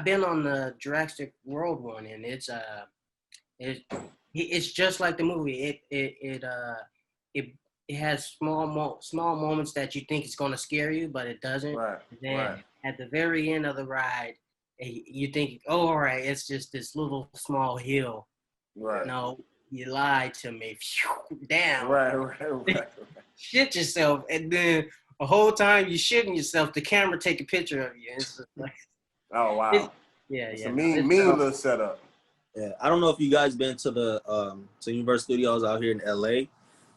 been on the Jurassic World one, and it's just like the movie. It has small moments that you think it's gonna scare you, but it doesn't.
Right.
And then
Right.
at the very end of the ride, you think, oh, all right, it's just this little small hill.
Right.
No, you lied to me. Down.
Right.
Shit yourself, and then the whole time you shitting yourself, the camera take a picture of you. It's just like,
Oh wow.
it's
a mean little setup.
Yeah, I don't know if you guys been to the to Universal Studios out here in LA,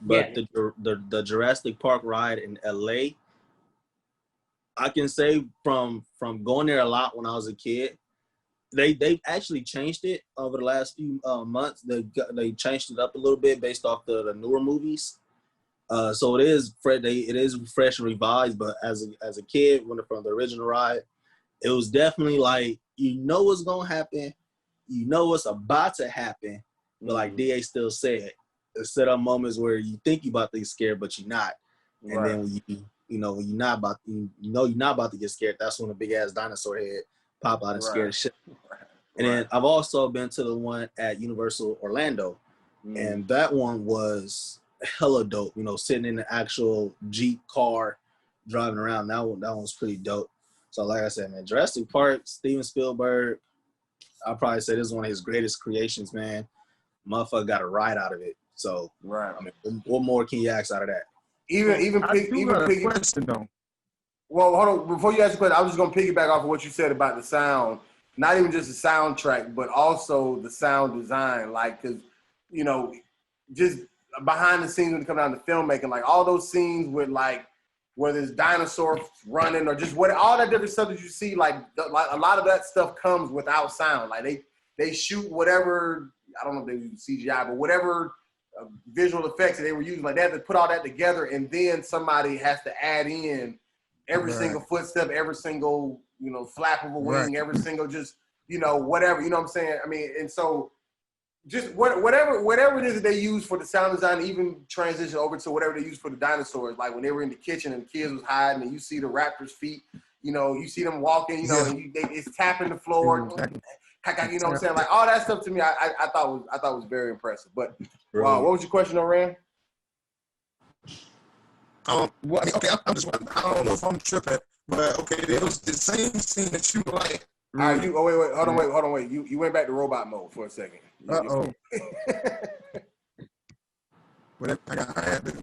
but the Jurassic Park ride in LA, I can say from going there a lot when I was a kid, they've actually changed it over the last few months. They changed it up a little bit based off the newer movies. So it is fresh and revised. But as a kid, from the original ride, it was definitely like, you know what's gonna happen, you know what's about to happen, but like DA still said, there's set up moments where you think you about to get scared, but you're not. And then when when you're not about you're not about to get scared, that's when a big ass dinosaur head pop out and scare the shit. And then I've also been to the one at Universal Orlando, and that one was hella dope. Sitting in the actual Jeep car, driving around. That one's pretty dope. So like I said, man, Jurassic Park, Steven Spielberg, I'll probably say this is one of his greatest creations, man. Motherfucker got a ride out of it. So I mean, what more can you ask out of that?
Question though.
Well, hold on. Before you ask the question, I was just gonna piggyback off of what you said about the sound. Not even just the soundtrack, but also the sound design. Like, cause just behind the scenes when it comes down to filmmaking, like all those scenes with like whether it's dinosaurs running or just all that different stuff that you see, like a lot of that stuff comes without sound. Like they shoot whatever, I don't know if they use CGI, but whatever visual effects that they were using, like they had to put all that together, and then somebody has to add in every single footstep, every single flap of a wing, every single just whatever, you know what I'm saying? I mean, and so just whatever it is that they use for the sound design, even transition over to whatever they use for the dinosaurs. Like when they were in the kitchen and the kids was hiding, and you see the raptors' feet, you see them walking, and it's tapping the floor. You know what I'm saying? Like all that stuff to me, I thought was very impressive. But what was your question, Rand?
Okay, I'm just wondering. I don't know if I'm tripping, but okay, it was the same scene that you like.
All right, hold on, wait. You went back to robot mode for a second.
Well, I had to.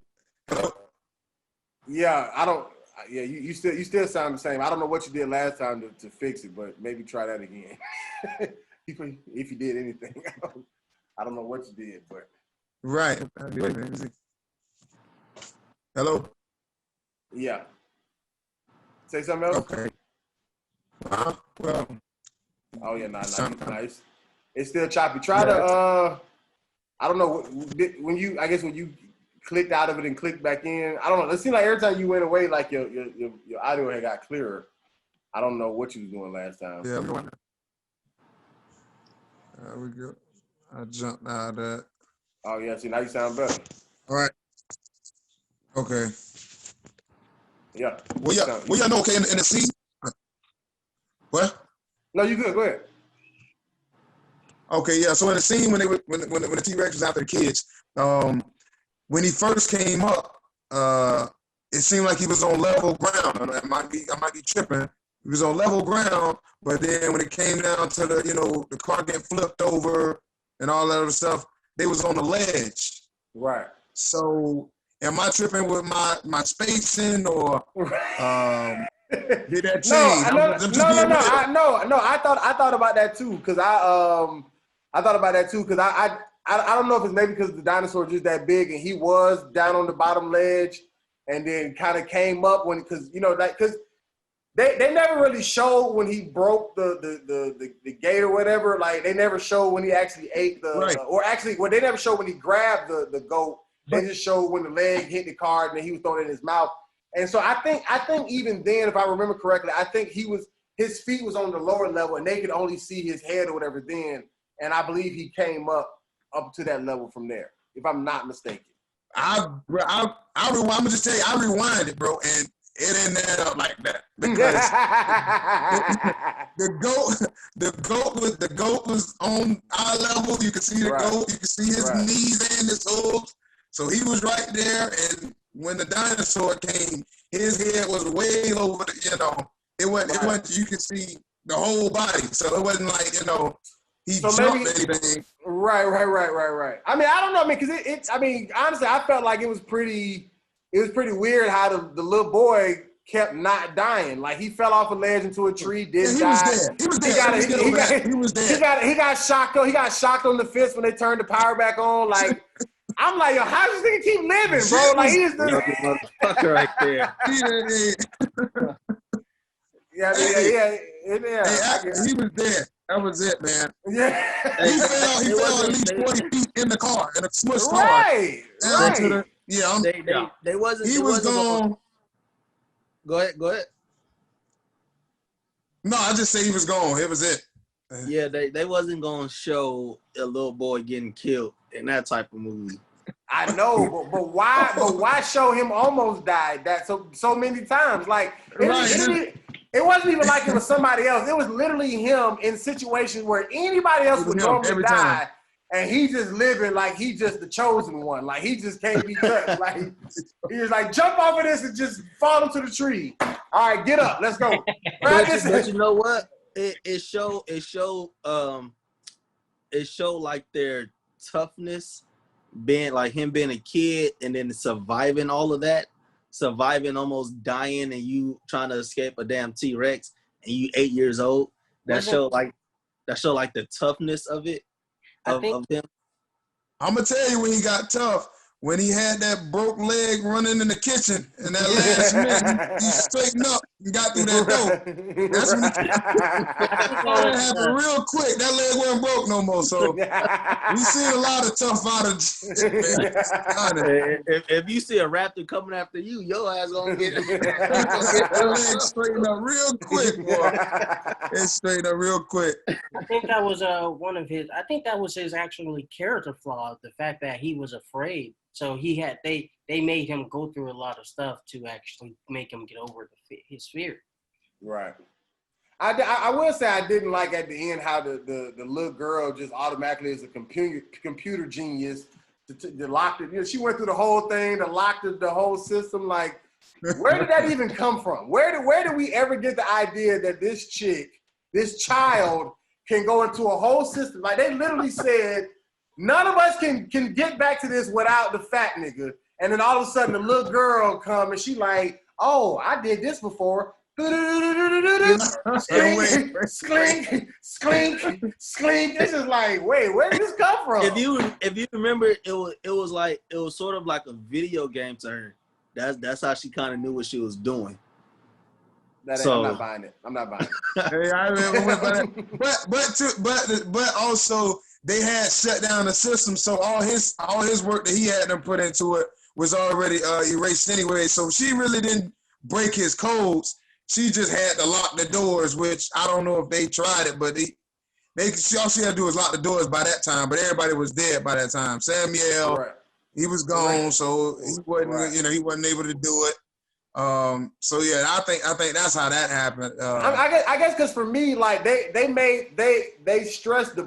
Hello?
Yeah, I don't. Yeah, you still sound the same. I don't know what you did last time to fix it, but maybe try that again. if you did anything, I don't know what you did, but
right. Hello.
Yeah. Say something else.
Okay. Well.
Oh yeah, nice. It's still choppy. Try to. I don't know when you clicked out of it and clicked back in. I don't know. It seemed like every time you went away, like your audio had got clearer. I don't know what you was doing last time.
Yeah, we go. I jumped out of that.
Oh yeah, see now you sound better.
All right. Okay.
Yeah.
Well, yeah, no, okay, in the scene. What?
No, you good. Go ahead.
Okay, yeah. So in the scene when the T-Rex was after the kids, when he first came up, it seemed like he was on level ground. I might be tripping. He was on level ground, but then when it came down to the car getting flipped over and all that other stuff, they was on the ledge.
Right.
So am I tripping with my spacing or did that change?
No. I thought about that too because I thought about that too because I don't know if it's maybe because the dinosaur was just that big and he was down on the bottom ledge and then kind of came up because they never really showed when he broke the gate or whatever. Like they never showed when he actually ate they never showed when he grabbed the goat. They just showed when the leg hit the car and then he was throwing it in his mouth. And so I think even then, if I remember correctly, I think his feet was on the lower level and they could only see his head or whatever then. And I believe he came up to that level from there, if I'm not mistaken.
I'm gonna just tell you, I rewinded, bro, and it didn't add up like that because the goat was on eye level. You could see the goat, you could see his knees and his hooves. So he was right there, and when the dinosaur came, his head was way over the, it wasn't you could see the whole body. So it wasn't like, he jumped anything.
Right. I mean, I don't know, because honestly, I felt like it was pretty weird how the little boy kept not dying. Like, he fell off a ledge into a tree, didn't die.
He was dead. He was dead.
He got shocked though. He got shocked on the fist when they turned the power back on. Like, I'm like, yo, how does this nigga keep living, bro? Like, he is the
motherfucker right there.
Yeah.
He was dead. That was it, man.
Yeah.
He fell at least 40 feet in the car, in a Swiss car.
Right.
They wasn't.
He was gone.
Go ahead.
No, I just say he was gone. It was it.
Yeah, they wasn't gonna show a little boy getting killed in that type of movie.
I know, but why? But why show him almost died that so many times? Like, it wasn't even like it was somebody else. It was literally him in situations where anybody else would normally die, and he just living like he just the chosen one. Like, he just can't be touched. Like, he was like, jump off of this and just fall into the tree. All right, get up, let's go.
But you know what? It showed like their toughness, being like him being a kid and then surviving all of that, surviving almost dying, and you trying to escape a damn T-Rex and you 8 years old. That showed like the toughness of it, of him.
I'm gonna tell you when he got tough. When he had that broke leg running in the kitchen and that last minute he straightened up and got through that door. That's when it happened real quick. That leg wasn't broke no more. So we seen a lot of tough out of man.
If you see a raptor coming after you, your ass gonna get
that leg straightened up real quick, boy. It straightened up real quick.
I think that was I think that was his actually character flaw, the fact that he was afraid. So they made him go through a lot of stuff to actually make him get over his fear.
Right. I will say I didn't like at the end how the little girl just automatically is a computer genius to lock it. She went through the whole thing to lock the whole system. Like, where did that even come from? Where did we ever get the idea that this child can go into a whole system? Like, they literally said, none of us can get back to this without the fat nigga. And then all of a sudden the little girl come and she like, oh, I did this before. Sklink, sklink, sklink, sklink. This is like, wait, where did this come from?
If you remember, it was sort of like a video game to her. That's how she kind of knew what she was doing.
I'm not buying it.
Hey, I remember that. But also they had shut down the system, so all his work that he had them put into it was already erased anyway. So she really didn't break his codes. She just had to lock the doors, which I don't know if they tried it, but all she had to do was lock the doors by that time. But everybody was dead by that time. Samuel, he was gone, so he wasn't he wasn't able to do it. So yeah, I think that's how that happened.
I guess because for me, like they stressed the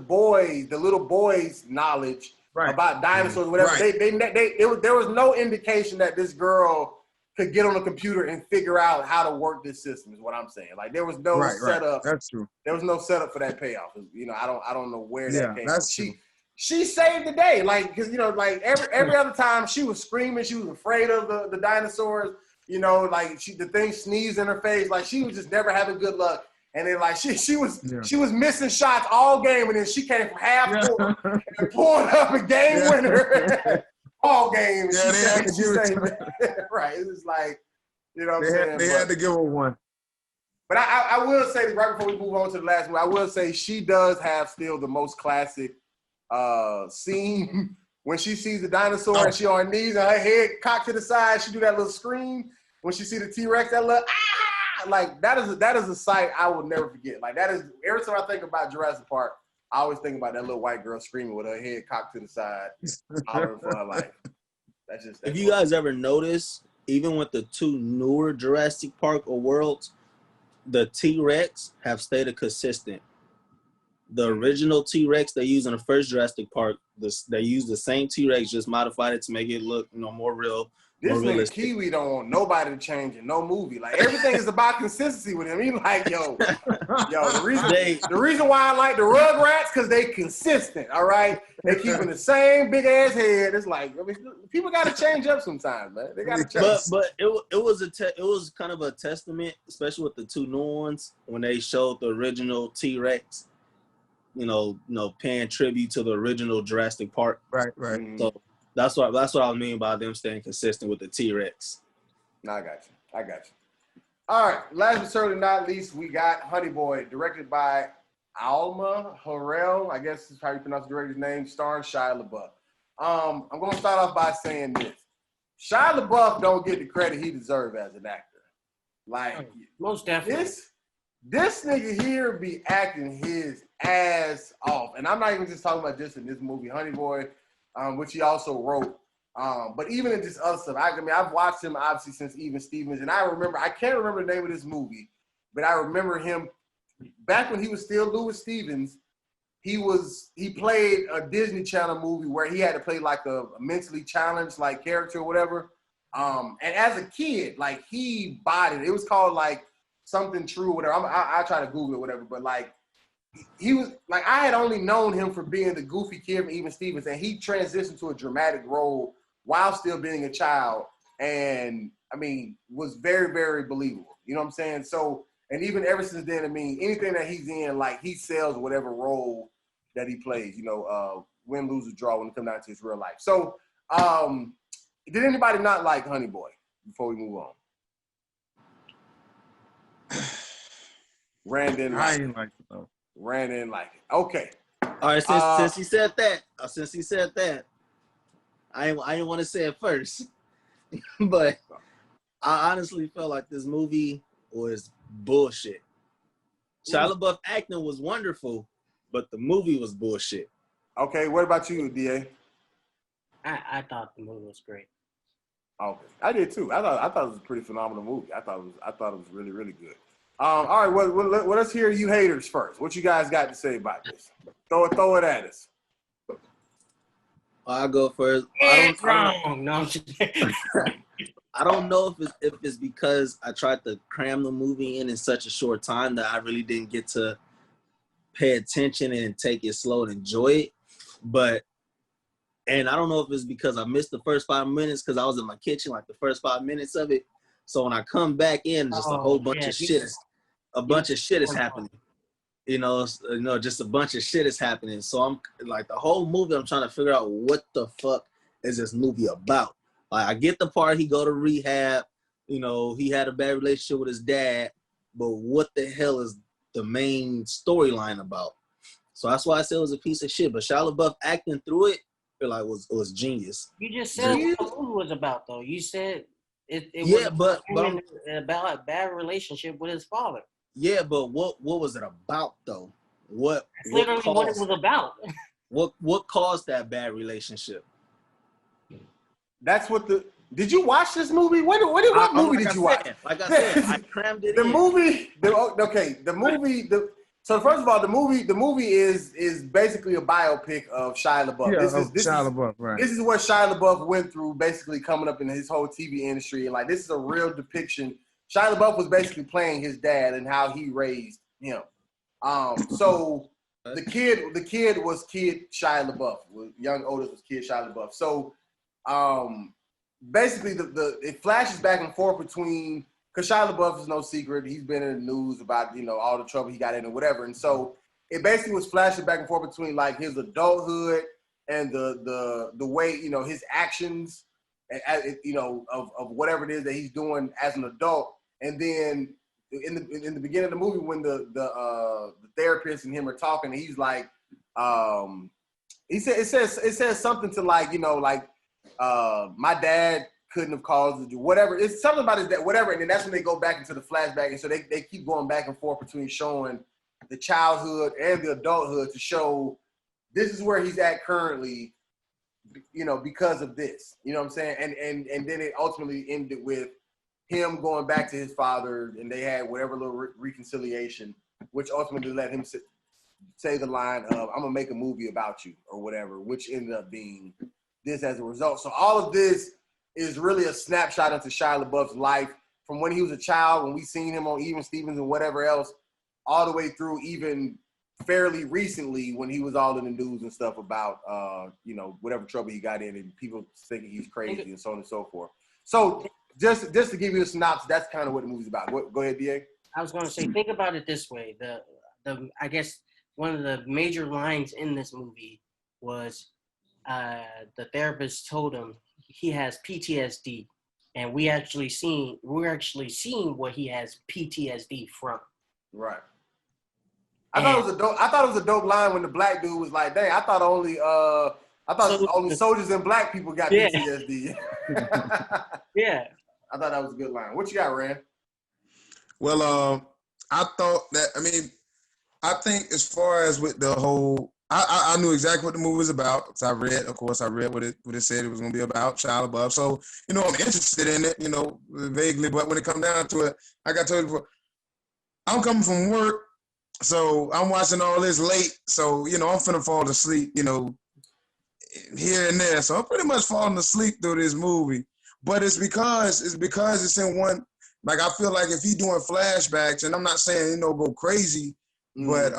little boys' knowledge about dinosaurs, whatever. Right. There was no indication that this girl could get on a computer and figure out how to work this system. Is what I'm saying. Like, there was no setup.
That's true.
There was no setup for that payoff. I don't know where that came from.
True.
She saved the day, like, because like every other time she was screaming, she was afraid of the dinosaurs. Like the thing sneezed in her face. Like, she was just never having good luck. And then like she was missing shots all game, and then she came from half court and pulled up a game winner all game.
Yeah, they had to give it
right. It was like, what I'm saying?
They had to give her one.
But I will say, right before we move on to the last one, I will say she does have still the most classic scene when she sees the dinosaur and she on her knees and her head cocked to the side. She do that little scream when she see the T-Rex. That little like that is a sight I will never forget. Like, that is, every time I think about Jurassic Park, I always think about that little white girl screaming with her head cocked to the side, hollering for her life. That's
if you guys ever notice, even with the two newer Jurassic Park or worlds, the T-Rex have stayed consistent. The original T-Rex they used in the first Jurassic Park, they used the same T-Rex, just modified it to make it look, more real, more
This nigga
realistic.
Kiwi don't want nobody to change in no movie. Like everything is about consistency with him. He like, yo, the reason why I like the Rugrats because they consistent. All right, they keeping the same big ass head. It's like, I mean, people got to change up sometimes, man. They got to change.
But it was kind of a testament, especially with the two new ones when they showed the original T-Rex. Paying tribute to the original Jurassic Park.
Right.
So that's what I mean by them staying consistent with the T-Rex.
No, I got you. All right, last but certainly not least, we got Honey Boy, directed by Alma Harrell. I guess is how you pronounce the director's name, starring Shia LaBeouf. I'm gonna start off by saying this: Shia LaBeouf don't get the credit he deserves as an actor. Like,
most definitely.
This nigga here be acting his ass off. And I'm not even just talking about just in this movie, Honey Boy, which he also wrote. But even in this other stuff, I've watched him obviously since Even Stevens. And I can't remember the name of this movie, but I remember him back when he was still Louis Stevens. He played a Disney Channel movie where he had to play like a mentally challenged like character or whatever. And as a kid, like he bodied it. It was called like Something True or whatever. I'll try to Google it or whatever. But like he was like, I had only known him for being the goofy kid from Even Stevens, and he transitioned to a dramatic role while still being a child. And I mean, was very, very believable. You know what I'm saying? So, and even ever since then, I mean, anything that he's in, like he sells whatever role that he plays, win, lose, or draw when it comes down to his real life. So, did anybody not like Honey Boy before we move on? Randon,
I ain't like it though.
Randon like it. Okay.
All right, since he said that, I didn't want to say it first, but I honestly felt like this movie was bullshit. Shia LaBeouf acting was wonderful, but the movie was bullshit.
Okay, what about you, DA?
I thought the movie was great.
Okay, I did too. I thought it was a pretty phenomenal movie. I thought it was really, really good. All right, well, let's hear you haters first. What you guys got to say about this? Throw it at us.
I'll go first.
I
don't know if it's because I tried to cram the movie in such a short time that I really didn't get to pay attention and take it slow and enjoy it. And I don't know if it's because I missed the first 5 minutes because I was in my kitchen like the first 5 minutes of it. So when I come back in, just a whole bunch of shit is happening. Just a bunch of shit is happening. So I'm like the whole movie, I'm trying to figure out what the fuck is this movie about. Like I get the part he go to rehab, he had a bad relationship with his dad, but what the hell is the main storyline about? So that's why I said it was a piece of shit. But Shia LaBeouf acting through it, I feel like was genius.
You just said what the movie was about, though. You said it
was
about a bad relationship with his father.
Yeah, but what was it about though? That's
literally what it was about.
What caused that bad relationship?
That's what Did you watch this movie? What movie did you watch?
Like I said, I crammed it in.
So first of all, the movie is basically a biopic of Shia LaBeouf.
Yeah,
Shia
LaBeouf, right.
This is what Shia LaBeouf went through, basically coming up in his whole TV industry, and like this is a real depiction. Shia LaBeouf was basically playing his dad and how he raised him. So the kid was Kid Shia LaBeouf. Young Otis was Kid Shia LaBeouf. So basically it flashes back and forth between, because Shia LaBeouf is no secret. He's been in the news about, all the trouble he got in and whatever. And so it basically was flashing back and forth between like his adulthood and the way, his actions, of whatever it is that he's doing as an adult. And then in the beginning of the movie, when the therapist and him are talking, he's like, it says something to like, my dad couldn't have caused it, whatever. It's something about his dad, whatever. And then that's when they go back into the flashback. And so they keep going back and forth between showing the childhood and the adulthood to show this is where he's at currently. because of this. You know what I'm saying? And then it ultimately ended with him going back to his father, and they had whatever little reconciliation, which ultimately let him say the line of, "I'm gonna make a movie about you," or whatever, which ended up being this as a result. So all of this is really a snapshot into Shia LaBeouf's life from when he was a child, when we seen him on Even Stevens and whatever else, all the way through even fairly recently when he was all in the news and stuff about, whatever trouble he got in and people thinking he's crazy and so on and so forth. So just to give you a synopsis, that's kind of what the movie's about. Go ahead, DA.
I was going to say, think about it this way. I guess one of the major lines in this movie was the therapist told him he has PTSD, and we're actually seeing what he has PTSD from.
Right. I thought it was a dope line when the black dude was like, "Dang, I thought only soldiers and black people got PTSD."
Yeah.
I thought that was a good line. What you got, Rand?
Well, I thought that. I mean, I think as far as with the whole, I knew exactly what the movie was about because I read what it said it was going to be about, Shia LaBeouf. So I'm interested in it, vaguely. But when it comes down to it, like I told you before, I'm coming from work, so I'm watching all this late. So I'm finna fall asleep, here and there. So I'm pretty much falling asleep through this movie. But it's because it's in one. Like I feel like if he doing flashbacks, and I'm not saying go crazy, but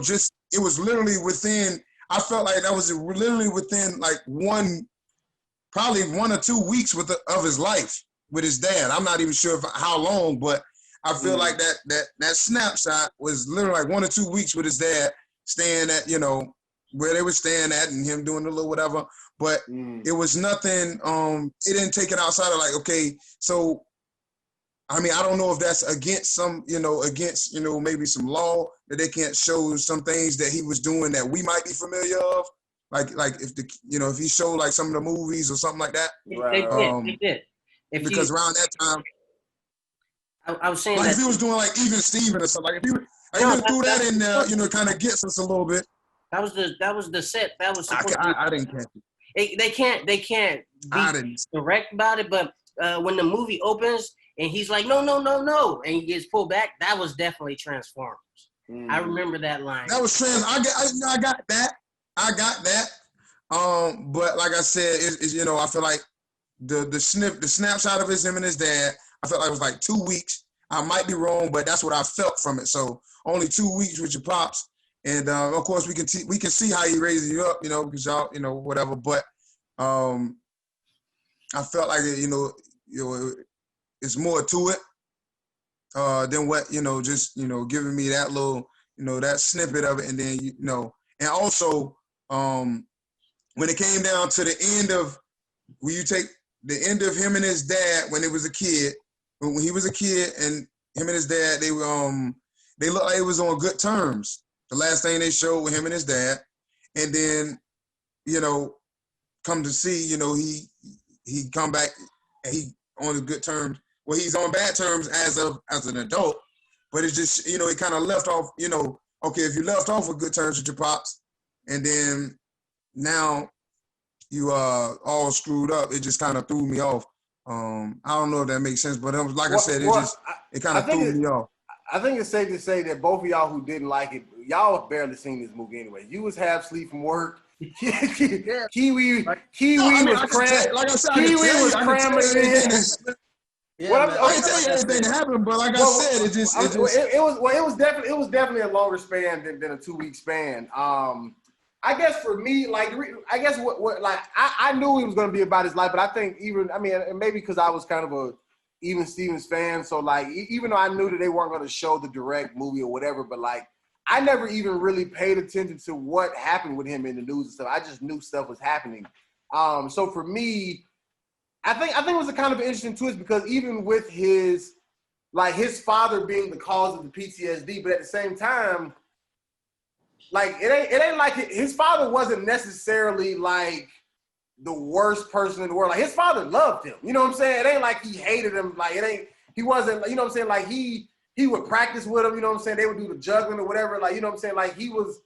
just it was literally within. I felt like that was literally within like probably 1 or 2 weeks of his life with his dad. I'm not even sure how long, but I feel like that snapshot was literally like 1 or 2 weeks with his dad staying at where they were staying at and him doing a little whatever. But it was nothing. It didn't take it outside of like, okay, so I mean, I don't know if that's against maybe some law that they can't show some things that he was doing that we might be familiar of, like if he showed like some of the movies or something like that.
They did.
Because around that time,
I was saying
like
that
if he was doing like Even Steven or something, like if he threw that in there, kind of gets us a little bit.
That was the set. That was supposed
I didn't catch it.
They can't be direct about it, but when the movie opens and he's like, no, and he gets pulled back, that was definitely Transformers. I remember that line.
That was I got that. But like I said, I feel like the snapshot of him and his dad, I felt like it was like 2 weeks. I might be wrong, but that's what I felt from it. So only 2 weeks with your pops. And of course, we can see how he raises you up, because y'all, whatever. But I felt like it's more to it than what just giving me that little that snippet of it, and then and also when it came down to the end of when you take the end of him and his dad when he was a kid, and him and his dad they looked like it was on good terms. The last thing they showed with him and his dad, and then, come to see, he come back and he on good terms. Well, he's on bad terms as an adult, but it's just, he kind of left off, okay, if you left off with good terms with your pops, and then now you all screwed up, it just kind of threw me off. I don't know if that makes sense, but I said, it kind of threw me off.
I think it's safe to say that both of y'all who didn't like it, y'all have barely seen this movie anyway. You was half asleep from work. Kiwi was cramming it in.
I can't tell you everything happened, but like I said,
it was definitely a longer span than a 2 week span. I guess for me, I knew he was going to be about his life, but I think maybe because I was kind of a Even Stevens fan, so like even though I knew that they weren't going to show the direct movie or whatever, but like I never even really paid attention to what happened with him in the news and stuff. I just knew stuff was happening. So for me, I think it was a kind of an interesting twist because even with his father being the cause of the PTSD, but at the same time, like it ain't like his father wasn't necessarily like the worst person in the world. Like his father loved him. You know what I'm saying? It ain't like he hated him. Like he wasn't, you know what I'm saying? Like he would practice with him, you know what I'm saying? They would do the juggling or whatever. Like, you know what I'm saying? Like he was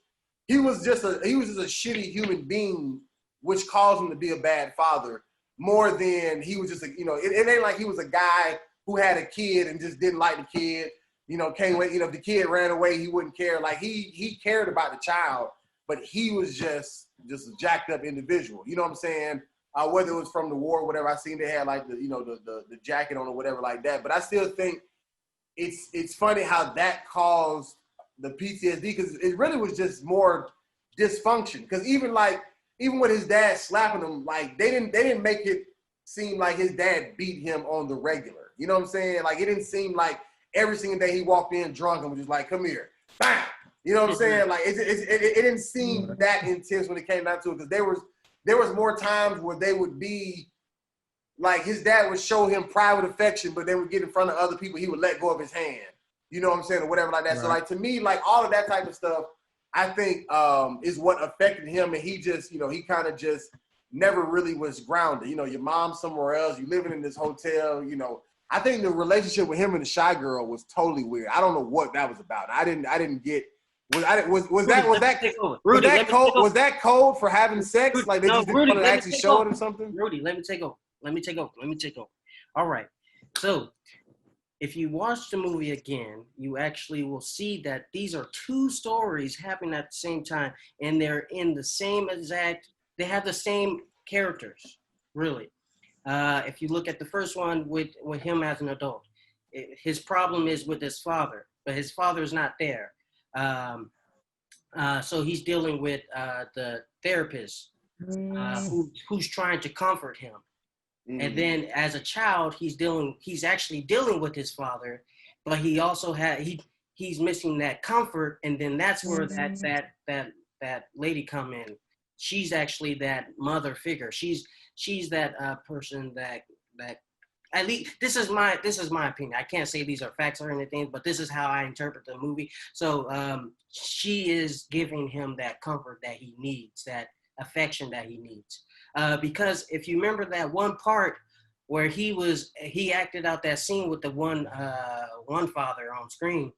just a shitty human being which caused him to be a bad father more than he was just it ain't like he was a guy who had a kid and just didn't like the kid. Can't wait. If the kid ran away, he wouldn't care. Like he cared about the child, but he was just a jacked up individual. You know what I'm saying? Whether it was from the war or whatever, I seen they had like the jacket on or whatever like that. But I still think it's funny how that caused the PTSD, because it really was just more dysfunction. Because even with his dad slapping him, like they didn't make it seem like his dad beat him on the regular. You know what I'm saying? Like it didn't seem like every single day he walked in drunk and was just like, "Come here, bam." You know what I'm saying? Like it didn't seem that intense when it came down to it, because there was more times where they would be like, his dad would show him private affection, but they would get in front of other people, he would let go of his hand. You know what I'm saying? Or whatever like that. Right. So like, to me, like all of that type of stuff, I think is what affected him. And he just, he kind of just never really was grounded. Your mom's somewhere else, you living in this hotel, I think the relationship with him and the shy girl was totally weird. I don't know what that was about. I didn't get. Was that code for having sex?
Rudy,
like they just didn't want to actually show it or something?
Rudy, let me take over. All right. So if you watch the movie again, you actually will see that these are two stories happening at the same time, and they're in the same they have the same characters, really. If you look at the first one with him as an adult, his problem is with his father, but his father is not there. So he's dealing with the therapist who's trying to comfort him. Mm-hmm. And then as a child, he's actually dealing with his father, but he also he's missing that comfort. And then that's where that lady come in. She's actually that mother figure. She's that person that at least this is my opinion. I can't say these are facts or anything, but this is how I interpret the movie. So she is giving him that comfort that he needs, that affection that he needs. Because if you remember that one part where he acted out that scene with the one father on screen,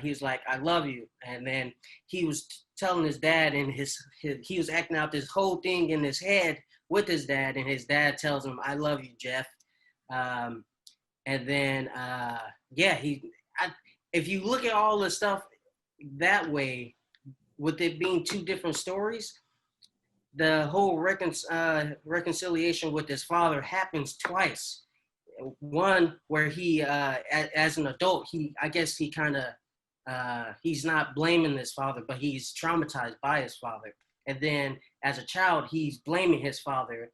he was like, "I love you," and then he was telling his dad, and he was acting out this whole thing in his head with his dad, and his dad tells him, "I love you, Jeff." And then if you look at all the stuff that way, with it being two different stories, the whole reconciliation with his father happens twice. One where he, as an adult, he's not blaming his father, but he's traumatized by his father. And then as a child, he's blaming his father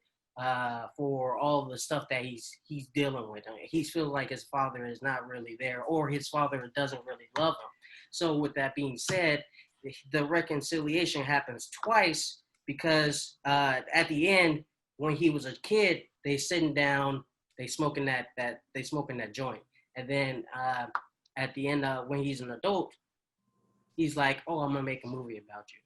for all the stuff that he's dealing with. I mean, he feels like his father is not really there, or his father doesn't really love him. So with that being said, the reconciliation happens twice, because at the end, when he was a kid, they sitting down, they smoking that joint, and then at the end, when he's an adult, he's like, "Oh, I'm gonna make a movie about you."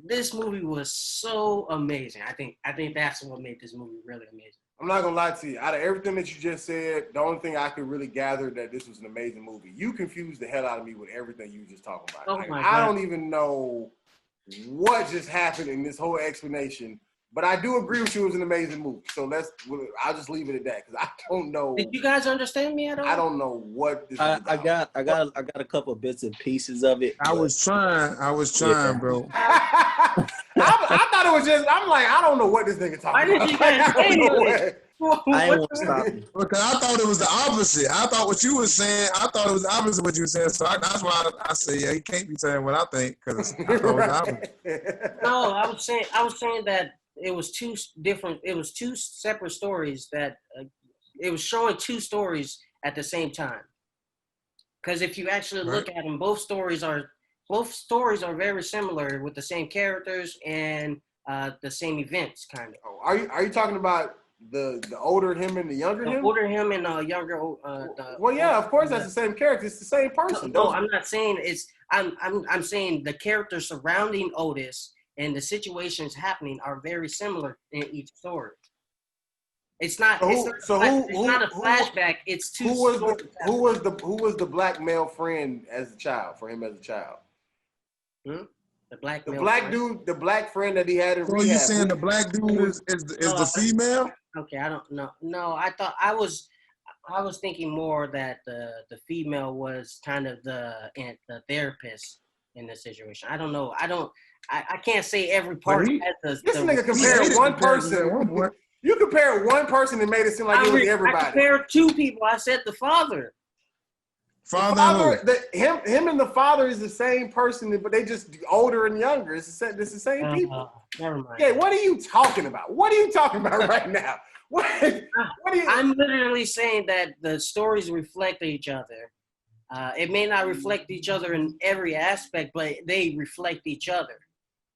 This movie was so amazing. I think that's what made this movie really amazing.
I'm not gonna lie to you. Out of everything that you just said, the only thing I could really gather that this was an amazing movie. You confused the hell out of me with everything you were just talking about.
Oh my God.
I don't even know what just happened in this whole explanation, but I do agree with you. It was an amazing movie. So I'll just leave it at that, because I don't know.
Did you guys understand me at all?
I don't know what this is about.
I got a couple of bits and pieces of it.
I was trying, bro.
I thought it was just. I'm like, I don't know what this nigga talking about.
Why did you guys say it?
I ain't want to stop you.
Because I thought it was the opposite. I thought what you were saying, I thought it was the opposite of what you were saying. So that's why I say, yeah, he can't be saying what I think, because I thought it was the opposite.
No, I was saying that it was two separate stories that it was showing two stories at the same time. Because if you actually look at them, both stories are very similar, with the same characters and the same events, kind of.
Are you talking about the older him and the younger him?
The older him and younger.
Well, yeah, of course that's the same character. It's the same person.
No, I'm not saying it's. I'm saying the characters surrounding Otis and the situations happening are very similar in each story. It's not. It's not a flashback. It's two.
Who was the black male friend as a child for him as a child?
The black
The
male
black
friend?
dude, the black friend that he had in
So
rehab.
you saying the black dude is the female?
Okay, I don't know. No, I thought I was thinking more that the female was kind of the therapist in the situation. I don't know. I can't say every part
he-
has
This
the
nigga
He
compared
hated
one
the therapist at
person.
one point.
You compared one person and made it seem like it was
I
everybody.
compared two people. I said the father.
The
Father and who?
father, him and the father is the same person, but they just older and younger. It's the same people.
Never mind.
Yeah, what are you talking about? What are you talking about right now? What are you?
I'm literally saying that the stories reflect each other. It may not reflect each other in every aspect, but they reflect each other.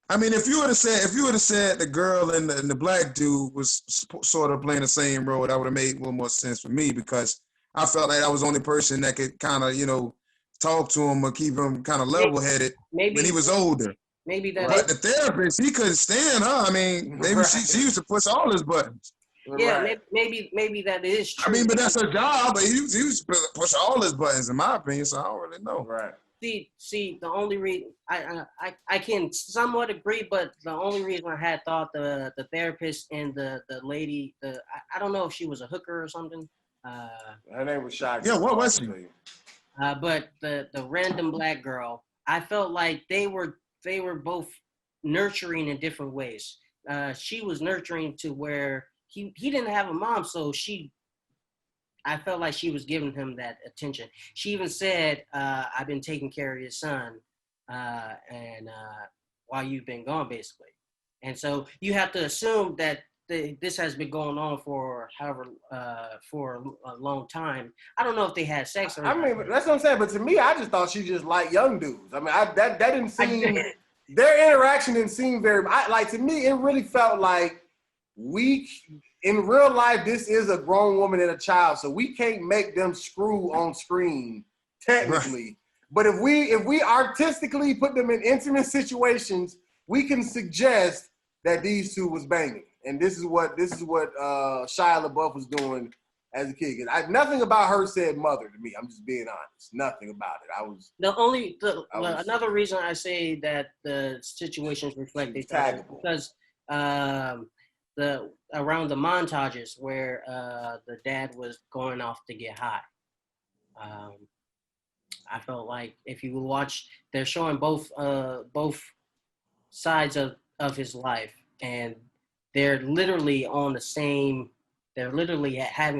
I mean, if you would have said the girl and the black dude was sort of playing the same role, that would have made a little more sense for me, because I felt like I was the only person that could kind of, talk to him or keep him kind of level-headed when he was older.
Maybe that.
But the therapist, he couldn't stand her. I mean, maybe she used to push all his buttons.
Yeah,
Right.
maybe that is true.
I mean, but that's her job. But he used to push all his buttons, in my opinion. So I don't really know.
Right.
See, the only reason I can somewhat agree, but the only reason I had thought the therapist and the lady, I don't know if she was a hooker or something.
Her name was Shy.
Yeah, what was she?
But the random black girl, I felt like they were both nurturing in different ways. She was nurturing to where he didn't have a mom, so I felt like she was giving him that attention. She even said, "I've been taking care of your son, and while you've been gone, basically." And so you have to assume that this has been going on for for a long time. I don't know if they had sex or.
I mean, that's what I'm saying. But to me, I just thought she just liked young dudes. I mean, that didn't seem. Their interaction didn't seem very. To me, it really felt like in real life, this is a grown woman and a child, so we can't make them screw on screen, technically. Right. But if we artistically put them in intimate situations, we can suggest that these two was banging. And this is what Shia LaBeouf was doing as a kid. Nothing about her said mother to me. I'm just being honest. Nothing about it.
Another reason I say that the situations reflect each other because around the montages where the dad was going off to get high. I felt like if you watch, they're showing both sides of his life, and they're literally having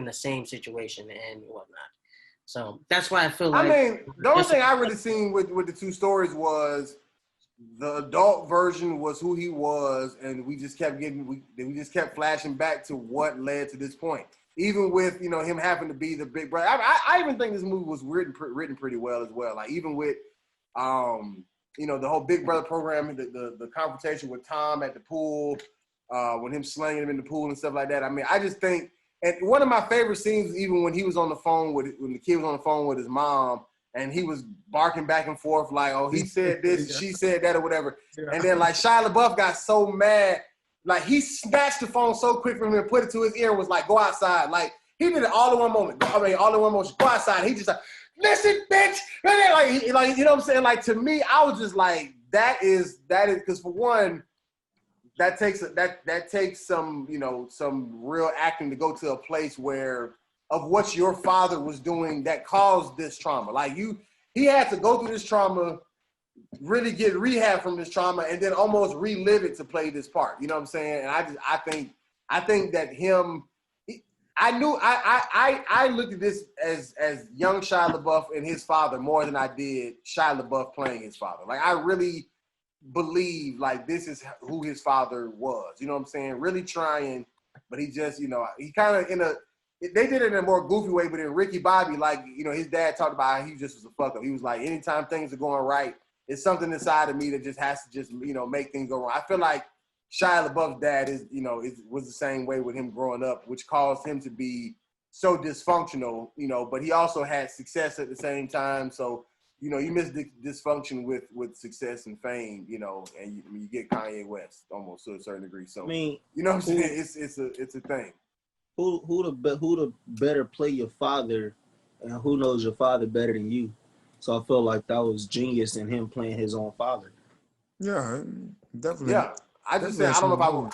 the same situation and whatnot. So that's why I feel like.
I mean, the only thing I really seen with the two stories was the adult version was who he was, and we just kept flashing back to what led to this point. Even with him having to be the big brother. I even think this movie was written pretty well as well. Like even with the whole Big Brother program, the confrontation with Tom at the pool, when him slanging him in the pool and stuff like that. I mean, I just think, and one of my favorite scenes, even when he was on the phone when the kid was on the phone with his mom, and he was barking back and forth like, oh, he said this, she said that, or whatever. And then like Shia LaBeouf got so mad, like he snatched the phone so quick from him and put it to his ear and was like, go outside. Like he did it all in one moment. All in one motion. Go outside. He just like, listen, bitch. Like you know what I'm saying? Like to me, I was just like, that is because for one, that takes some some real acting to go to a place where of what your father was doing that caused this trauma. Like he had to go through this trauma, really get rehab from this trauma, and then almost relive it to play this part. You know what I'm saying? And I think that I looked at this as young Shia LaBeouf and his father more than I did Shia LaBeouf playing his father. Like I really believe like this is who his father was. You know what I'm saying? Really trying, but he just he kind of they did it in a more goofy way, but in Ricky Bobby, like, his dad talked about how he just was a fuck up. He was like, anytime things are going right, it's something inside of me that just has to just, make things go wrong. I feel like Shia LaBeouf's dad was the same way with him growing up, which caused him to be so dysfunctional, but he also had success at the same time. So, you miss dysfunction with success and fame, and you get Kanye West almost to a certain degree. So,
I mean,
you know what I'm saying? It's a thing.
Who to better play your father, and who knows your father better than you? So I feel like that was genius in him playing his own father.
Yeah, definitely.
Yeah, I just said
Definitely
I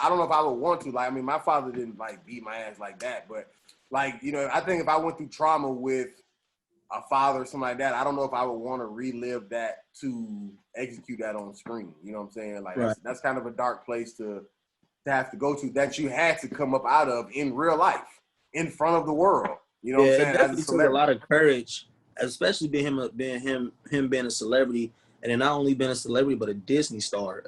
don't know if I would want to. Like, I mean, my father didn't like beat my ass like that, but like, you know, I think if I went through trauma with a father or something like that, I don't know if I would want to relive that to execute that on screen. You know what I'm saying? Like,
Right.
that's kind of a dark place to have to go to that you had to come up out of in real life, in front of the world. You know what I'm
Yeah,
saying?
it
As a
definitely took a
celebrity.
lot of courage, especially him being a celebrity, and then not only being a celebrity but a Disney star,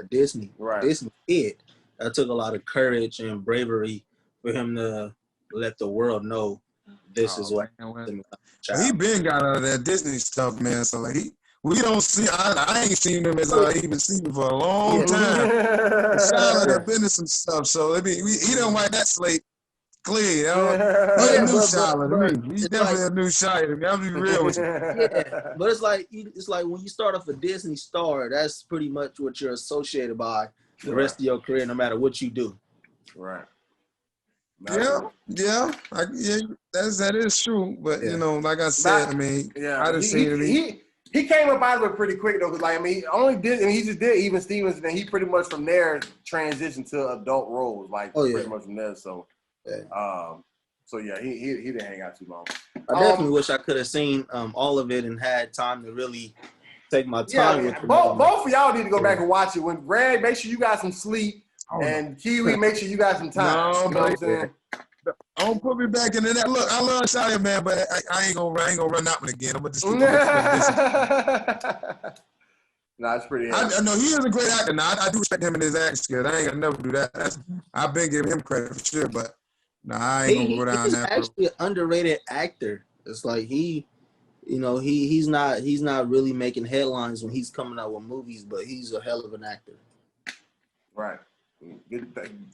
Right.
Disney kid. That took a lot of courage and bravery for him to let the world know this is what happened to my
He
child.
been got out of that Disney stuff, man. So like we don't see. I ain't seen him as even seen him for a long time. Charlotte have been in some stuff, so I mean, he don't write that slate clear. You know?
Oh
He a
yeah,
new Charlotte to me. He's
it's like,
definitely a new Charlotte to me. I'll be real with you.
yeah, but it's like when you start off a Disney star, that's pretty much what you're associated by the rest of your career, no matter what you do.
Right.
Yeah, that is true. But
Yeah.
you know, like I said, I mean, I just say to me,
he came up out of it pretty quick though, because like I mean, he only did, and he just did Even Stevens, and then he pretty much from there transitioned to adult roles, like pretty much from there. So, so yeah, he didn't hang out too long.
I definitely wish I could have seen all of it and had time to really take my time with it.
Both of y'all need to go back and watch it. When Brad, make sure you got some sleep, and Kiwi, make sure you got some time.
No,
you know what I'm saying?
Don't put me back into that. Look, I love Shia, man, but I ain't gonna run that one again. I'm gonna just keep
Nah, it's pretty.
I know he is a great actor. Now I do respect him in his acting skills. I ain't gonna never do that. I've been giving him credit for sure, but I ain't gonna go down
he's
that road.
actually an underrated actor. It's like he's not really making headlines when he's coming out with movies, but he's a hell of an actor.
Right.